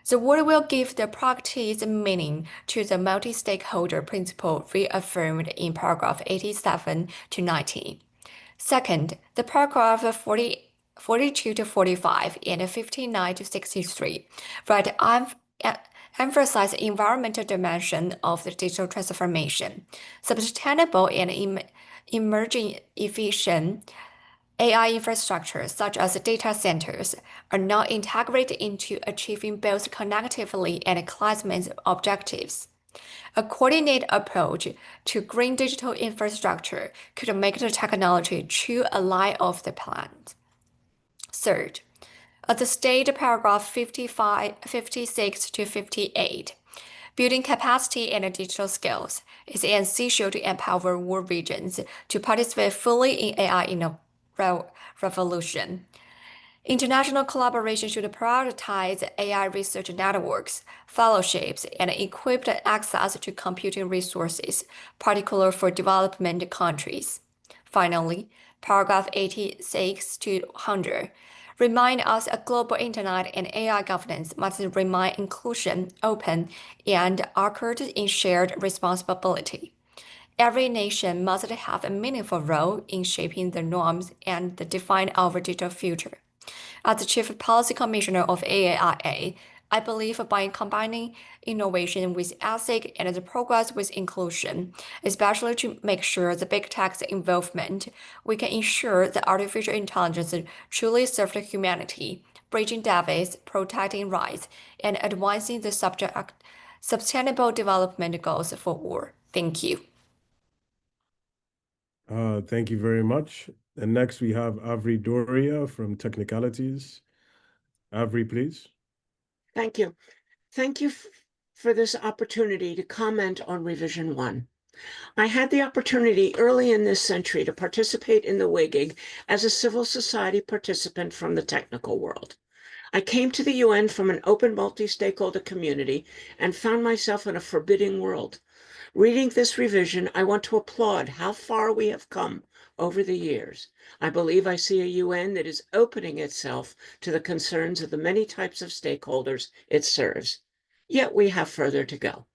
The word will give the practice meaning to the multi-stakeholder principle reaffirmed in paragraph 87 to 90. Second, the paragraph 42 to 45 and 59 to 63 emphasize the environmental dimension of the digital transformation. Sustainable and emerging efficient AI infrastructure, such as data centers, are now integrated into achieving both connectivity and climate objectives. A coordinated approach to green digital infrastructure could make the technology true ally of the planet. Third, at the state paragraph 56 to 58, building capacity and digital skills is essential to empower world regions to participate fully in AI revolution. International collaboration should prioritize AI research networks, fellowships, and equipped access to computing resources, particularly for development countries. Finally, paragraph 86 to 100 remind us a global internet and AI governance must remain inclusive, open, and anchored in shared responsibility. Every nation must have a meaningful role in shaping the norms and define our digital future. As the Chief Policy Commissioner of AAIA, I believe by combining innovation with ethics and the progress with inclusion, especially to make sure the big tech's involvement, we can ensure that artificial intelligence truly serves humanity, bridging divides, protecting rights, and advancing the sustainable development goals for all. Thank you. Thank you very much. And next we have Avri Doria from Technicalities. Avri, please. Thank you. Thank you for this opportunity to comment on Revision 1. I had the opportunity early in this century to participate in the WGIG as a civil society participant from the technical world. I came to the UN from an open multi-stakeholder community and found myself in a forbidding world. Reading this revision, I want to applaud how far we have come over the years. I believe I see a UN that is opening itself to the concerns of the many types of stakeholders it serves. Yet we have further to go.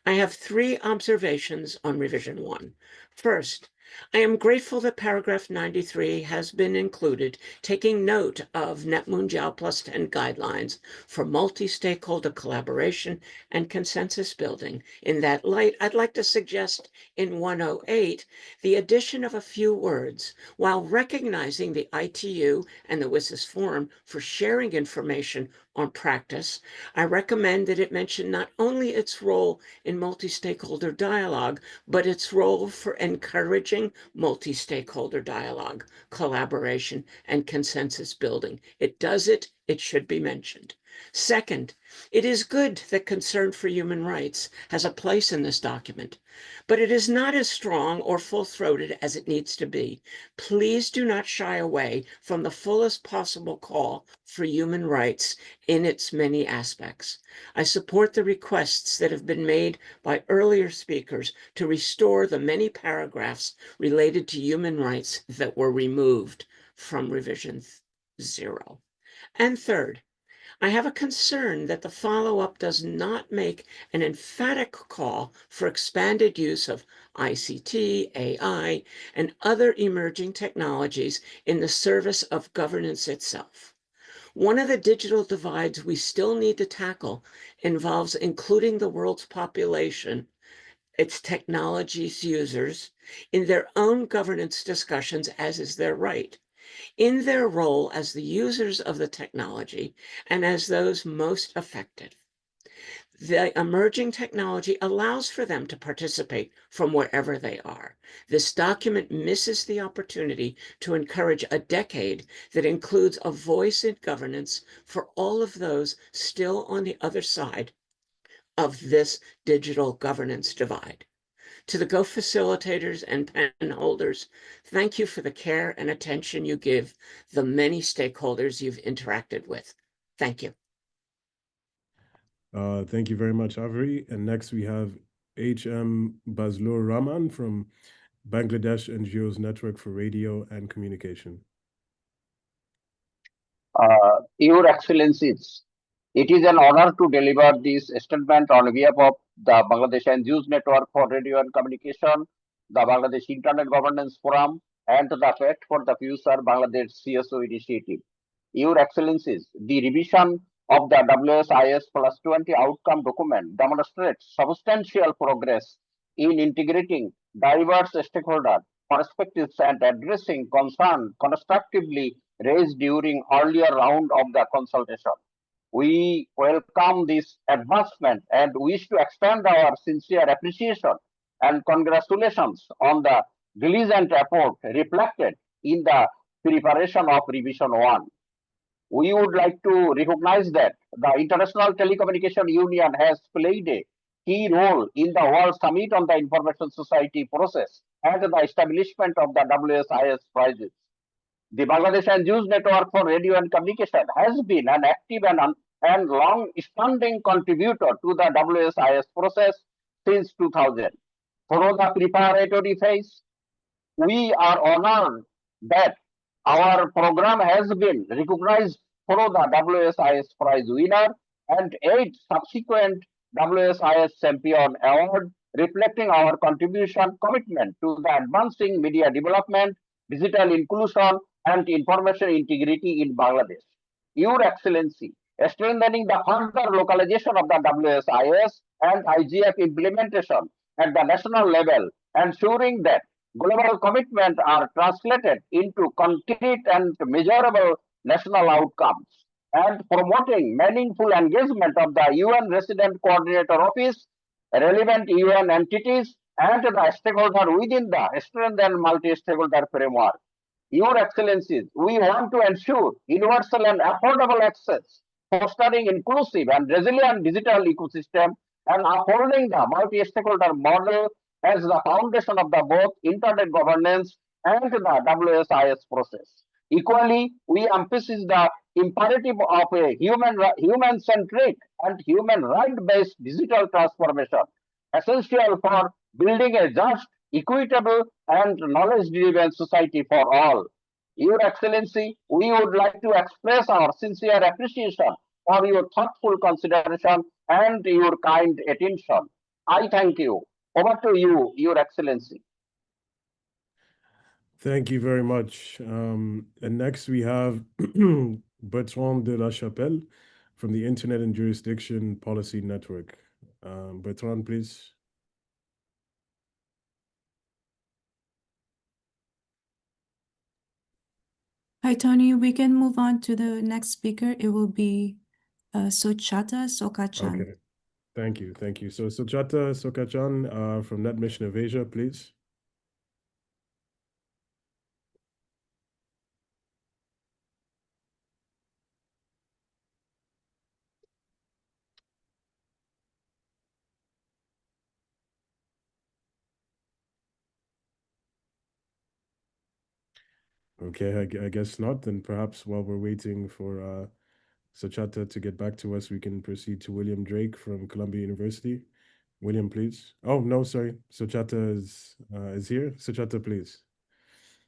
I have 3 observations on Revision 1. First, I am grateful that paragraph 93 has been included, taking note of Net Mundial +10 guidelines for multi-stakeholder collaboration and consensus building. In that light, I'd like to suggest in 108 the addition of a few words. While recognizing the ITU and the WSIS Forum for sharing information on practice, I recommend that it mention not only its role in multi-stakeholder dialogue, but its role for encouraging multi-stakeholder dialogue, collaboration, and consensus building. It does it should be mentioned. Second, it is good that concern for human rights has a place in this document, but it is not as strong or full-throated as it needs to be. Please do not shy away from the fullest possible call for human rights in its many aspects. I support the requests that have been made by earlier speakers to restore the many paragraphs related to human rights that were removed from revision 0. And third, I have a concern that the follow-up does not make an emphatic call for expanded use of ICT, AI, and other emerging technologies in the service of governance itself. One of the digital divides we still need to tackle involves including the world's population, its technologies users, in their own governance discussions, as is their right, in their role as the users of the technology and as those most affected. The emerging technology allows for them to participate from wherever they are. This document misses the opportunity to encourage a decade that includes a voice in governance for all of those still on the other side of this digital governance divide. To the co-facilitators and pen holders, thank you for the care and attention you give the many stakeholders you've interacted with. Thank you. Thank you very much, Avri. And next we have H.M. Bazlur Rahman from Bangladesh NGOs Network for Radio and Communication. Your Excellencies, it is an honor to deliver this statement on behalf of the Bangladesh NGOs Network for Radio and Communication, the Bangladesh Internet Governance Forum, and the Pact for the Future Bangladesh CSO initiative. Your Excellencies, the revision of the WSIS+20 outcome document demonstrates substantial progress in integrating diverse stakeholder perspectives and addressing concern constructively raised during earlier round of the consultation. We welcome this advancement and wish to extend our sincere appreciation and congratulations on the diligent effort reflected in the preparation of revision 1. We would like to recognize that the International Telecommunication Union has played a key role in the World Summit on the Information Society process and the establishment of the WSIS prizes. The Bangladesh NGOs Network for Radio and Communication has been an active and long-standing contributor to the WSIS process since 2000. Through the preparatory phase, we are honored that our program has been recognized through the WSIS prize winner and 8 subsequent WSIS champion award, reflecting our contribution commitment to the advancing media development, digital inclusion, and information integrity in Bangladesh. Your Excellency, strengthening the further localization of the WSIS and IGF implementation at the national level, ensuring that global commitments are translated into concrete and measurable national outcomes, and promoting meaningful engagement of the UN Resident Coordinator Office, relevant UN entities, and the stakeholder within the strengthened multi-stakeholder framework. Your Excellencies, we want to ensure universal and affordable access, fostering inclusive and resilient digital ecosystem, and upholding the multi-stakeholder model as the foundation of the both internet governance and the WSIS process. Equally, we emphasize the imperative of a human-centric and human right-based digital transformation, essential for building a just, equitable, and knowledge-driven society for all. Your Excellency, we would like to express our sincere appreciation for your thoughtful consideration and your kind attention. I thank you. Over to you, Your Excellency. Thank you very much. And next we have Bertrand de la Chapelle from the Internet and Jurisdiction Policy Network. Bertrand, please. Hi, Tony. We can move on to the next speaker. It will be Suchata Sokachan. Okay. Thank you. Thank you. So Suchata Sokachan from Net Mission of Asia, please. Okay, I guess not. Then perhaps while we're waiting for Suchata to get back to us, we can proceed to William Drake from Columbia University. William, please. Oh, no, sorry. Suchata is here. Suchata, please.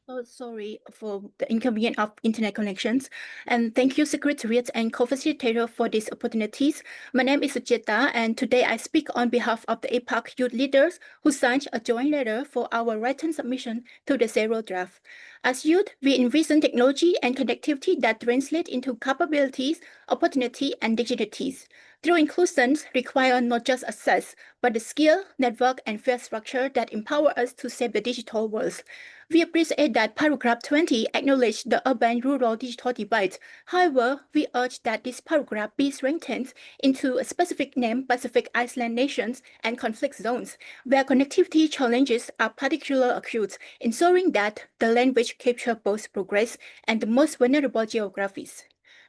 Oh, sorry for the inconvenience of internet connections. And thank you, Secretariat and co-facilitator for these opportunities. My name is Sujeta, and today I speak on behalf of the APAC youth leaders who signed a joint letter for our written submission to the Zero Draft. As youth, we envision technology and connectivity that translate into capabilities, opportunity, and dignities. True inclusions require not just access, but the skill, network, and fair structure that empower us to save the digital world. We appreciate that paragraph 20 acknowledges the urban-rural digital divide. However, we urge that this paragraph be strengthened into a specific name Pacific Island nations and conflict zones, where connectivity challenges are particularly acute, ensuring that the language captures both progress and the most vulnerable geographies.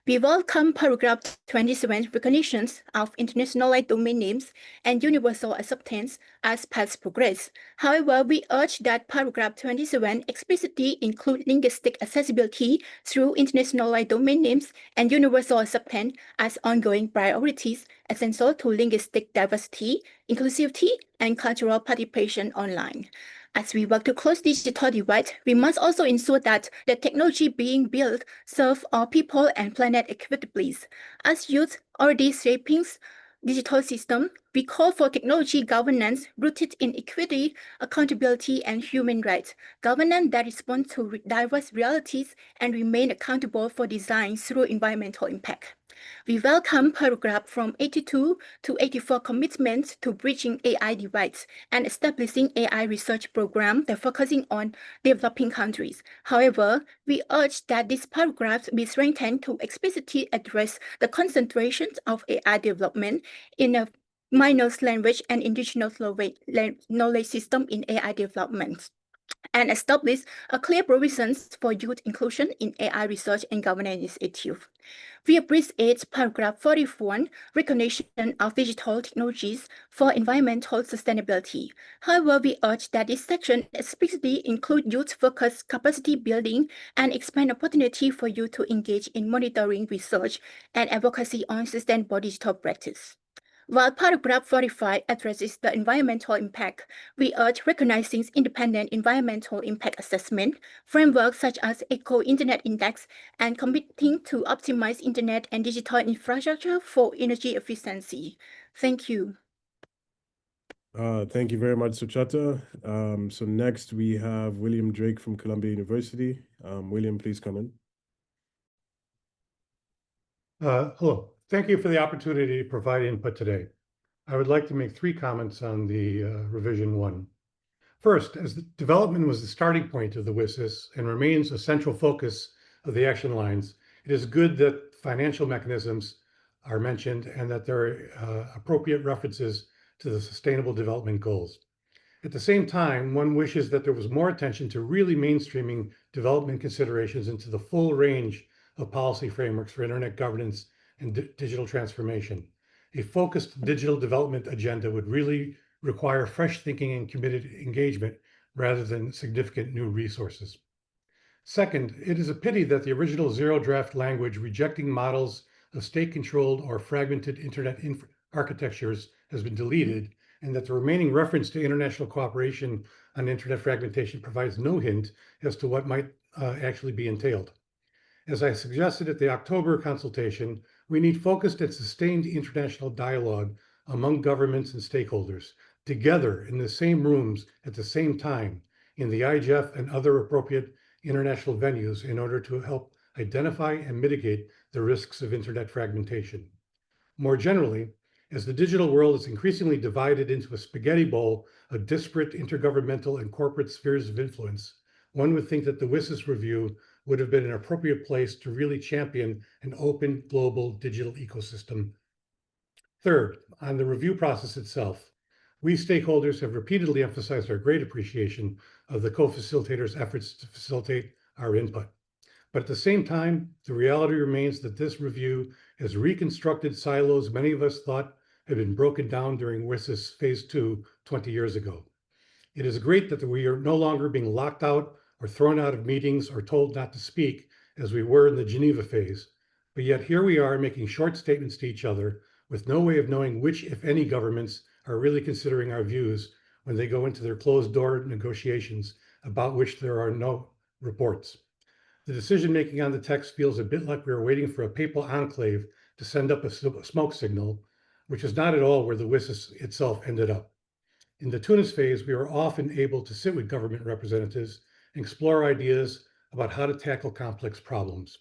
We welcome paragraph 27's recognitions of internationalized domain names and universal acceptance as past progress. However, we urge that paragraph 27 explicitly include linguistic accessibility through internationalized domain names and universal acceptance as ongoing priorities essential to linguistic diversity, inclusivity, and cultural participation online. As we work to close digital divide, we must also ensure that the technology being built serves all people and planet equitably. As youth already shaping digital system, we call for technology governance rooted in equity, accountability, and human rights, governance that responds to diverse realities and remain accountable for design through environmental impact. We welcome paragraph from 82 to 84 commitments to bridging AI divides and establishing AI research program that focusing on developing countries. However, we urge that these paragraphs be strengthened to explicitly address the concentrations of AI development in a minor's language and indigenous knowledge system in AI development, and establish a clear provisions for youth inclusion in AI research and governance initiative. We appreciate paragraph 41, recognition of digital technologies for environmental sustainability. However, we urge that this section explicitly include youth-focused capacity building and expand opportunity for youth to engage in monitoring research and advocacy on sustainable digital practice. While paragraph 45 addresses the environmental impact, we urge recognizing independent environmental impact assessment frameworks such as Eco-Internet Index and committing to optimize internet and digital infrastructure for energy efficiency. Thank you. Thank you very much, Suchata. So next we have William Drake from Columbia University. William, please come in. Hello. Thank you for the opportunity to provide input today. I would like to make 3 comments on the revision 1. First, as the development was the starting point of the WSIS and remains a central focus of the action lines, it is good that financial mechanisms are mentioned and that there are appropriate references to the Sustainable Development Goals. At the same time, one wishes that there was more attention to really mainstreaming development considerations into the full range of policy frameworks for internet governance and digital transformation. A focused digital development agenda would really require fresh thinking and committed engagement rather than significant new resources. Second, it is a pity that the original Zero Draft language rejecting models of state-controlled or fragmented internet architectures has been deleted, and that the remaining reference to international cooperation on internet fragmentation provides no hint as to what might actually be entailed. As I suggested at the October consultation, we need focused and sustained international dialogue among governments and stakeholders, together in the same rooms at the same time, in the IGF and other appropriate international venues in order to help identify and mitigate the risks of internet fragmentation. More generally, as the digital world is increasingly divided into a spaghetti bowl of disparate intergovernmental and corporate spheres of influence, one would think that the WSIS review would have been an appropriate place to really champion an open global digital ecosystem. Third, on the review process itself, we stakeholders have repeatedly emphasized our great appreciation of the co-facilitators' efforts to facilitate our input. But at the same time, the reality remains that this review has reconstructed silos many of us thought had been broken down during WSIS Phase 2 20 years ago. It is great that we are no longer being locked out or thrown out of meetings or told not to speak as we were in the Geneva phase, but yet here we are making short statements to each other with no way of knowing which, if any, governments are really considering our views when they go into their closed-door negotiations about which there are no reports. The decision-making on the text feels a bit like we were waiting for a papal enclave to send up a smoke signal, which is not at all where the WSIS itself ended up. In the Tunis phase, we were often able to sit with government representatives and explore ideas about how to tackle complex problems.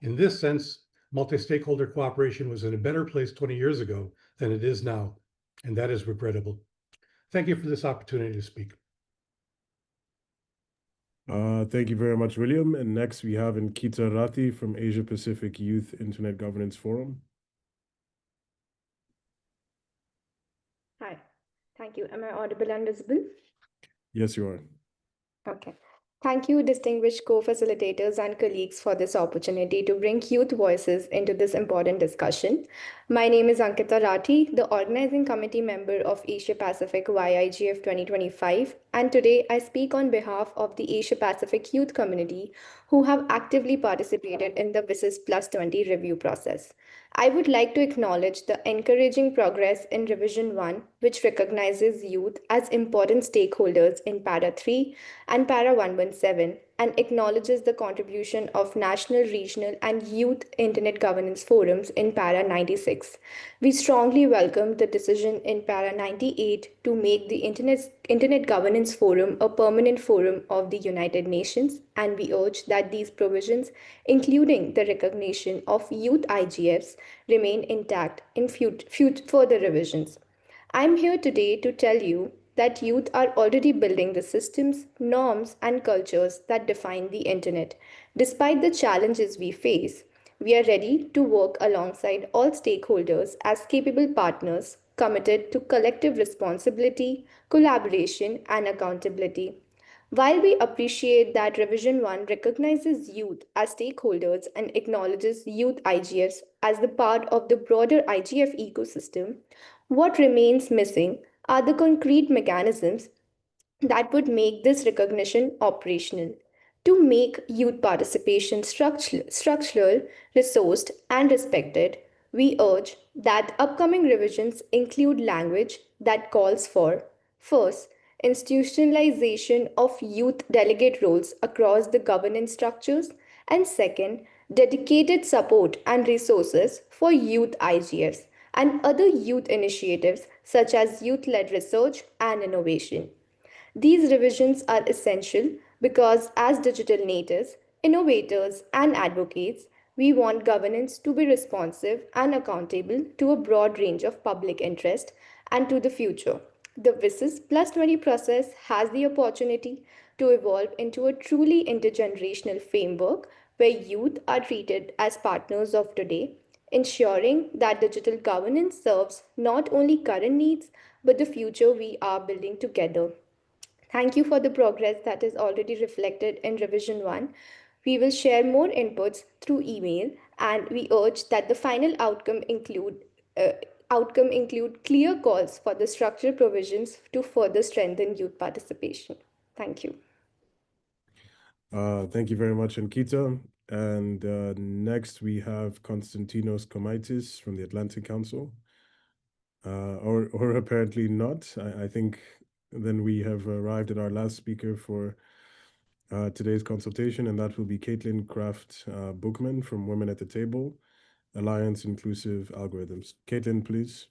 In this sense, multi-stakeholder cooperation was in a better place 20 years ago than it is now, and that is regrettable. Thank you for this opportunity to speak. Thank you very much, William. And next we have Nkita Rati from Asia Pacific Youth Internet Governance Forum. Hi, thank you. Am I audible and visible? Yes, you are. Okay. Thank you, distinguished co-facilitators and colleagues, for this opportunity to bring youth voices into this important discussion. My name is Ankita Rathi, the organizing committee member of Asia Pacific YIGF 2025, and today I speak on behalf of the Asia Pacific youth community who have actively participated in the WSIS+20 review process. I would like to acknowledge the encouraging progress in Revision 1, which recognizes youth as important stakeholders in Para 3 and Para 117, and acknowledges the contribution of national, regional, and youth internet governance forums in Para 96. We strongly welcome the decision in Para 98 to make the Internet Governance Forum a permanent forum of the United Nations, and we urge that these provisions, including the recognition of youth IGFs, remain intact in further revisions. I'm here today to tell you that youth are already building the systems, norms, and cultures that define the internet. Despite the challenges we face, we are ready to work alongside all stakeholders as capable partners committed to collective responsibility, collaboration, and accountability. While we appreciate that Revision 1 recognizes youth as stakeholders and acknowledges youth IGFs as the part of the broader IGF ecosystem, what remains missing are the concrete mechanisms that would make this recognition operational. To make youth participation structural, resourced, and respected, we urge that upcoming revisions include language that calls for, first, institutionalization of youth delegate roles across the governance structures, and second, dedicated support and resources for youth IGFs and other youth initiatives such as youth-led research and innovation. These revisions are essential because, as digital natives, innovators, and advocates, we want governance to be responsive and accountable to a broad range of public interest and to the future. The WSIS+20 process has the opportunity to evolve into a truly intergenerational framework where youth are treated as partners of today, ensuring that digital governance serves not only current needs but the future we are building together. Thank you for the progress that is already reflected in Revision 1. We will share more inputs through email, and we urge that the final outcome include clear calls for the structural provisions to further strengthen youth participation. Thank you. Thank you very much, Ankita. And next we have Konstantinos Komaitis from the Atlantic Council. Or apparently not. I think then we have arrived at our last speaker for today's consultation, and that will be Caitlin Kraft Bookman from Women at the Table, Alliance Inclusive Algorithms. Caitlin, please.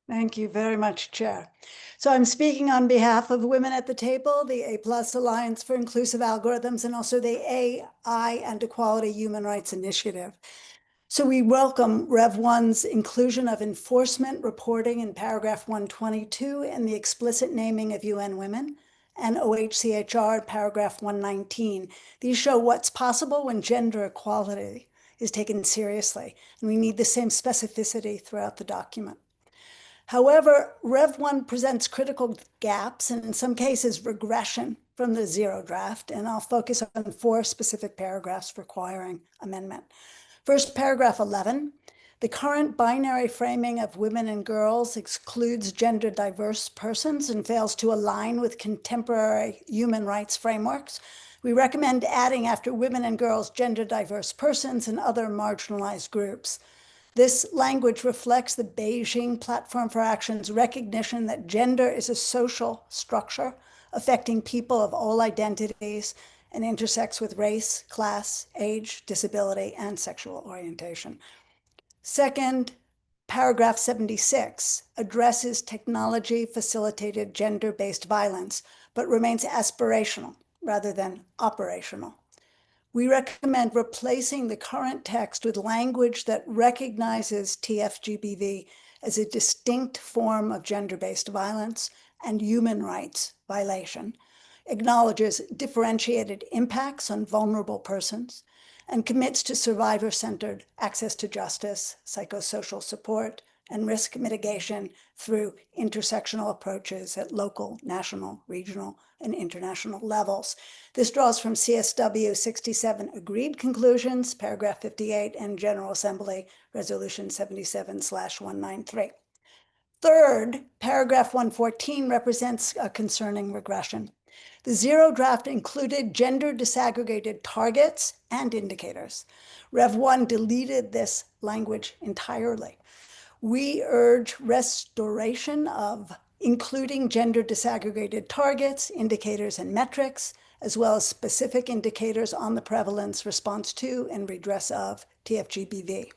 Thank you very much, Chair. So I'm speaking on behalf of Women at the Table, the A+ Alliance for Inclusive Algorithms, and also the AI and Equality Human Rights Initiative. So we welcome Rev 1's inclusion of enforcement reporting in paragraph 122 and the explicit naming of UN Women, and OHCHR paragraph 119. These show what's possible when gender equality is taken seriously, and we need the same specificity throughout the document. However, Rev 1 presents critical gaps and in some cases regression from the zero draft, and I'll focus on 4 specific paragraphs requiring amendment. First, paragraph 11. The current binary framing of women and girls excludes gender diverse persons and fails to align with contemporary human rights frameworks. We recommend adding after women and girls, gender diverse persons and other marginalized groups. This language reflects the Beijing Platform for Action's recognition that gender is a social structure affecting people of all identities and intersects with race, class, age, disability, and sexual orientation. Second, paragraph 76 addresses technology-facilitated gender-based violence, but remains aspirational rather than operational. We recommend replacing the current text with language that recognizes TFGBV as a distinct form of gender-based violence and human rights violation, acknowledges differentiated impacts on vulnerable persons, and commits to survivor-centered access to justice, psychosocial support, and risk mitigation through intersectional approaches at local, national, regional, and international levels. This draws from CSW 67 agreed conclusions, paragraph 58, and General Assembly Resolution 77/193. Third, paragraph 114 represents a concerning regression. The zero draft included gender disaggregated targets and indicators. Rev 1 deleted this language entirely. We urge restoration of including gender disaggregated targets, indicators, and metrics, as well as specific indicators on the prevalence, response to, and redress of TFGBV.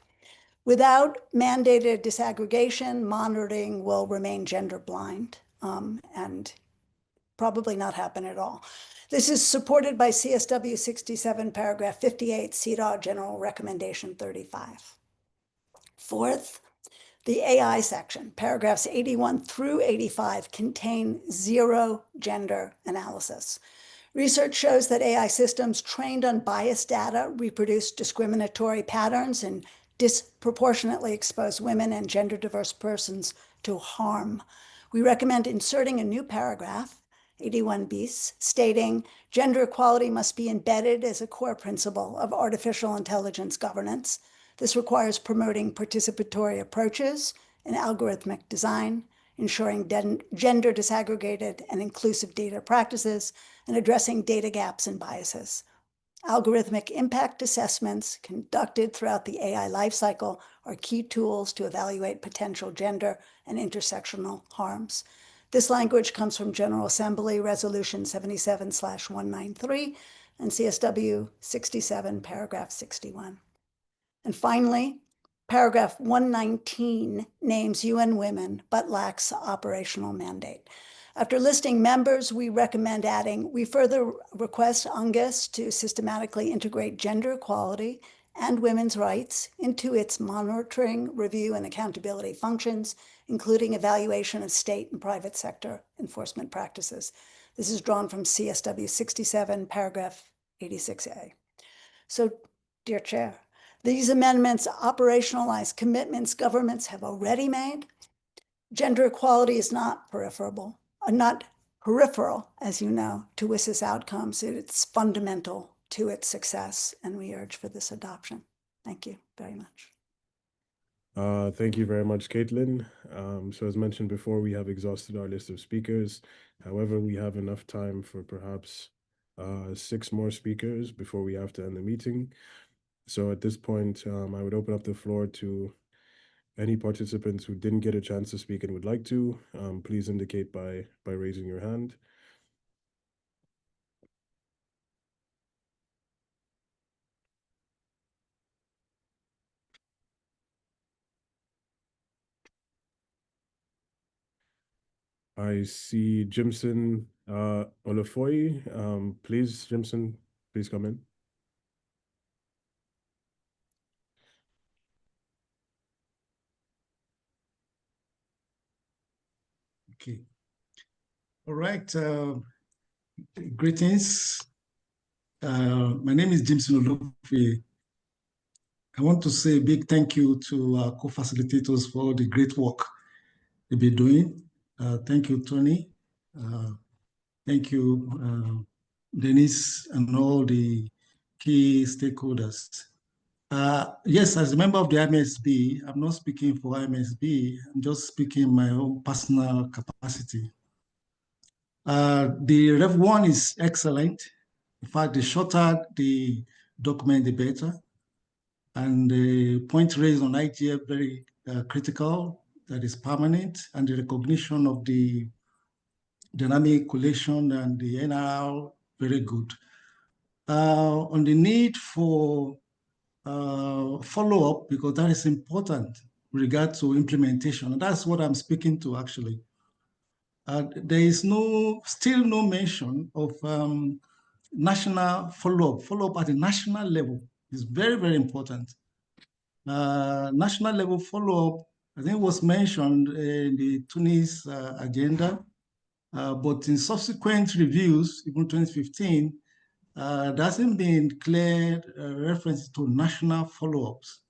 Without mandated disaggregation, monitoring will remain gender blind and probably not happen at all. This is supported by CSW 67, paragraph 58, CEDAW General Recommendation 35. Fourth, the AI section, paragraphs 81 through 85, contain zero gender analysis. Research shows that AI systems trained on biased data reproduce discriminatory patterns and disproportionately expose women and gender diverse persons to harm. We recommend inserting a new paragraph, 81 bis, stating gender equality must be embedded as a core principle of artificial intelligence governance. This requires promoting participatory approaches and algorithmic design, ensuring gender disaggregated and inclusive data practices, and addressing data gaps and biases. Algorithmic impact assessments conducted throughout the AI lifecycle are key tools to evaluate potential gender and intersectional harms. This language comes from General Assembly Resolution 77/193 and CSW 67, paragraph 61. And finally, paragraph 119 names UN Women but lacks operational mandate. After listing members, we recommend adding, we further request UNGAS to systematically integrate gender equality and women's rights into its monitoring, review, and accountability functions, including evaluation of state and private sector enforcement practices. This is drawn from CSW 67, paragraph 86A. So, dear Chair, these amendments operationalize commitments governments have already made. Gender equality is not peripheral, as you know, to WSIS outcomes. It's fundamental to its success, and we urge for this adoption. Thank you very much. Thank you very much, Caitlin. So as mentioned before, we have exhausted our list of speakers. However, we have enough time for perhaps 6 more speakers before we have to end the meeting. So at this point, I would open up the floor to any participants who didn't get a chance to speak and would like to. Please indicate by raising your hand. I see Jimson Olafoy. Please, Jimson, please come in. Okay. All right. Greetings. My name is Jimson Olafoy. I want to say a big thank you to our co-facilitators for all the great work they've been doing. Thank you, Tony. Thank you, Denise, and all the key stakeholders. Yes, as a member of the IMSB, I'm not speaking for IMSB, I'm just speaking in my own personal capacity. The Rev 1 is excellent. In fact, the shorter the document, the better. And the point raised on IGF, very critical, that is permanent, and the recognition of the dynamic collation and the NRR, very good. On the need for follow-up, because that is important with regard to implementation, and that's what I'm speaking to actually. There is still no mention of national follow-up at the national level is very, very important. National level follow-up, I think was mentioned in the Tunis agenda, but in subsequent reviews, even 2015, there hasn't been clear reference to national follow-ups.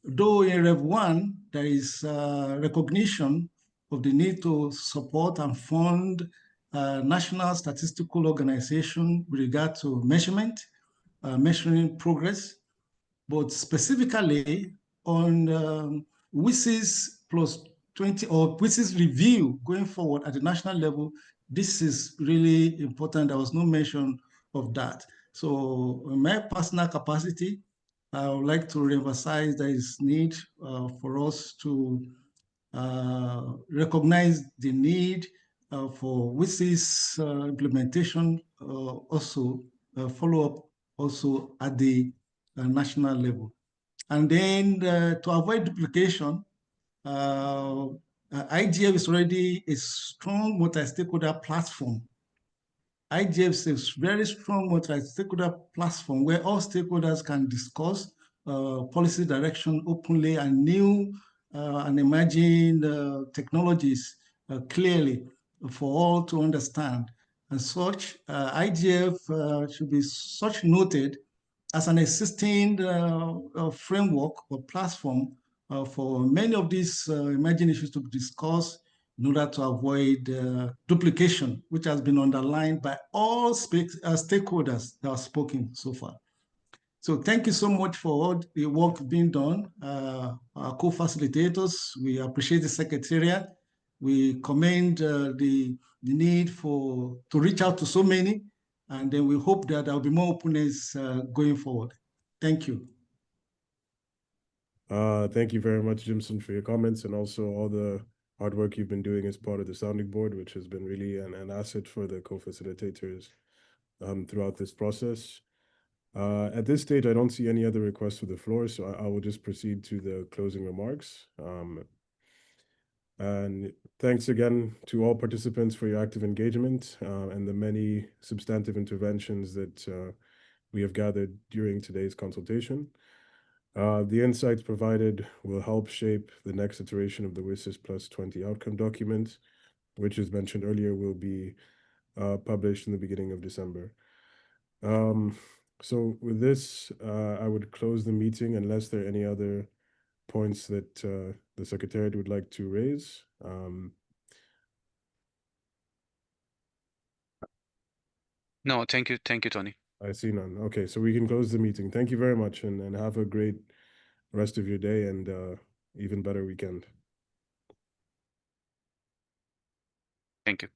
Though in Rev 1, there is recognition of the need to support and fund national statistical organization with regard to measurement, measuring progress, but specifically on WSIS+20 or WSIS review going forward at the national level, this is really important. There was no mention of that. So in my personal capacity, I would like to reemphasize there is need for us to recognize the need for WSIS implementation, also follow-up also at the national level. And then to avoid duplication, IGF is already a strong multi-stakeholder platform. IGF is a very strong multi-stakeholder platform where all stakeholders can discuss policy direction openly and new and emerging technologies clearly for all to understand. And such, IGF should be such noted as an existing framework or platform for many of these emerging issues to be discussed in order to avoid duplication, which has been underlined by all stakeholders that have spoken so far. So thank you so much for all the work being done. Our co-facilitators, we appreciate the Secretariat. We commend the need to reach out to so many, and then we hope that there will be more openness going forward. Thank you. Thank you very much, Jimson, for your comments and also all the hard work you've been doing as part of the sounding board, which has been really an asset for the co-facilitators throughout this process. At this stage, I don't see any other requests for the floor, so I will just proceed to the closing remarks. And thanks again to all participants for your active engagement and the many substantive interventions that we have gathered during today's consultation. The insights provided will help shape the next iteration of the WSIS+20 outcome document, which, as mentioned earlier, will be published in the beginning of December. So with this, I would close the meeting unless there are any other points that the Secretariat would like to raise. No, thank you, Tony. I see none. Okay, so we can close the meeting. Thank you very much, and have a great rest of your day and even better weekend. Thank you.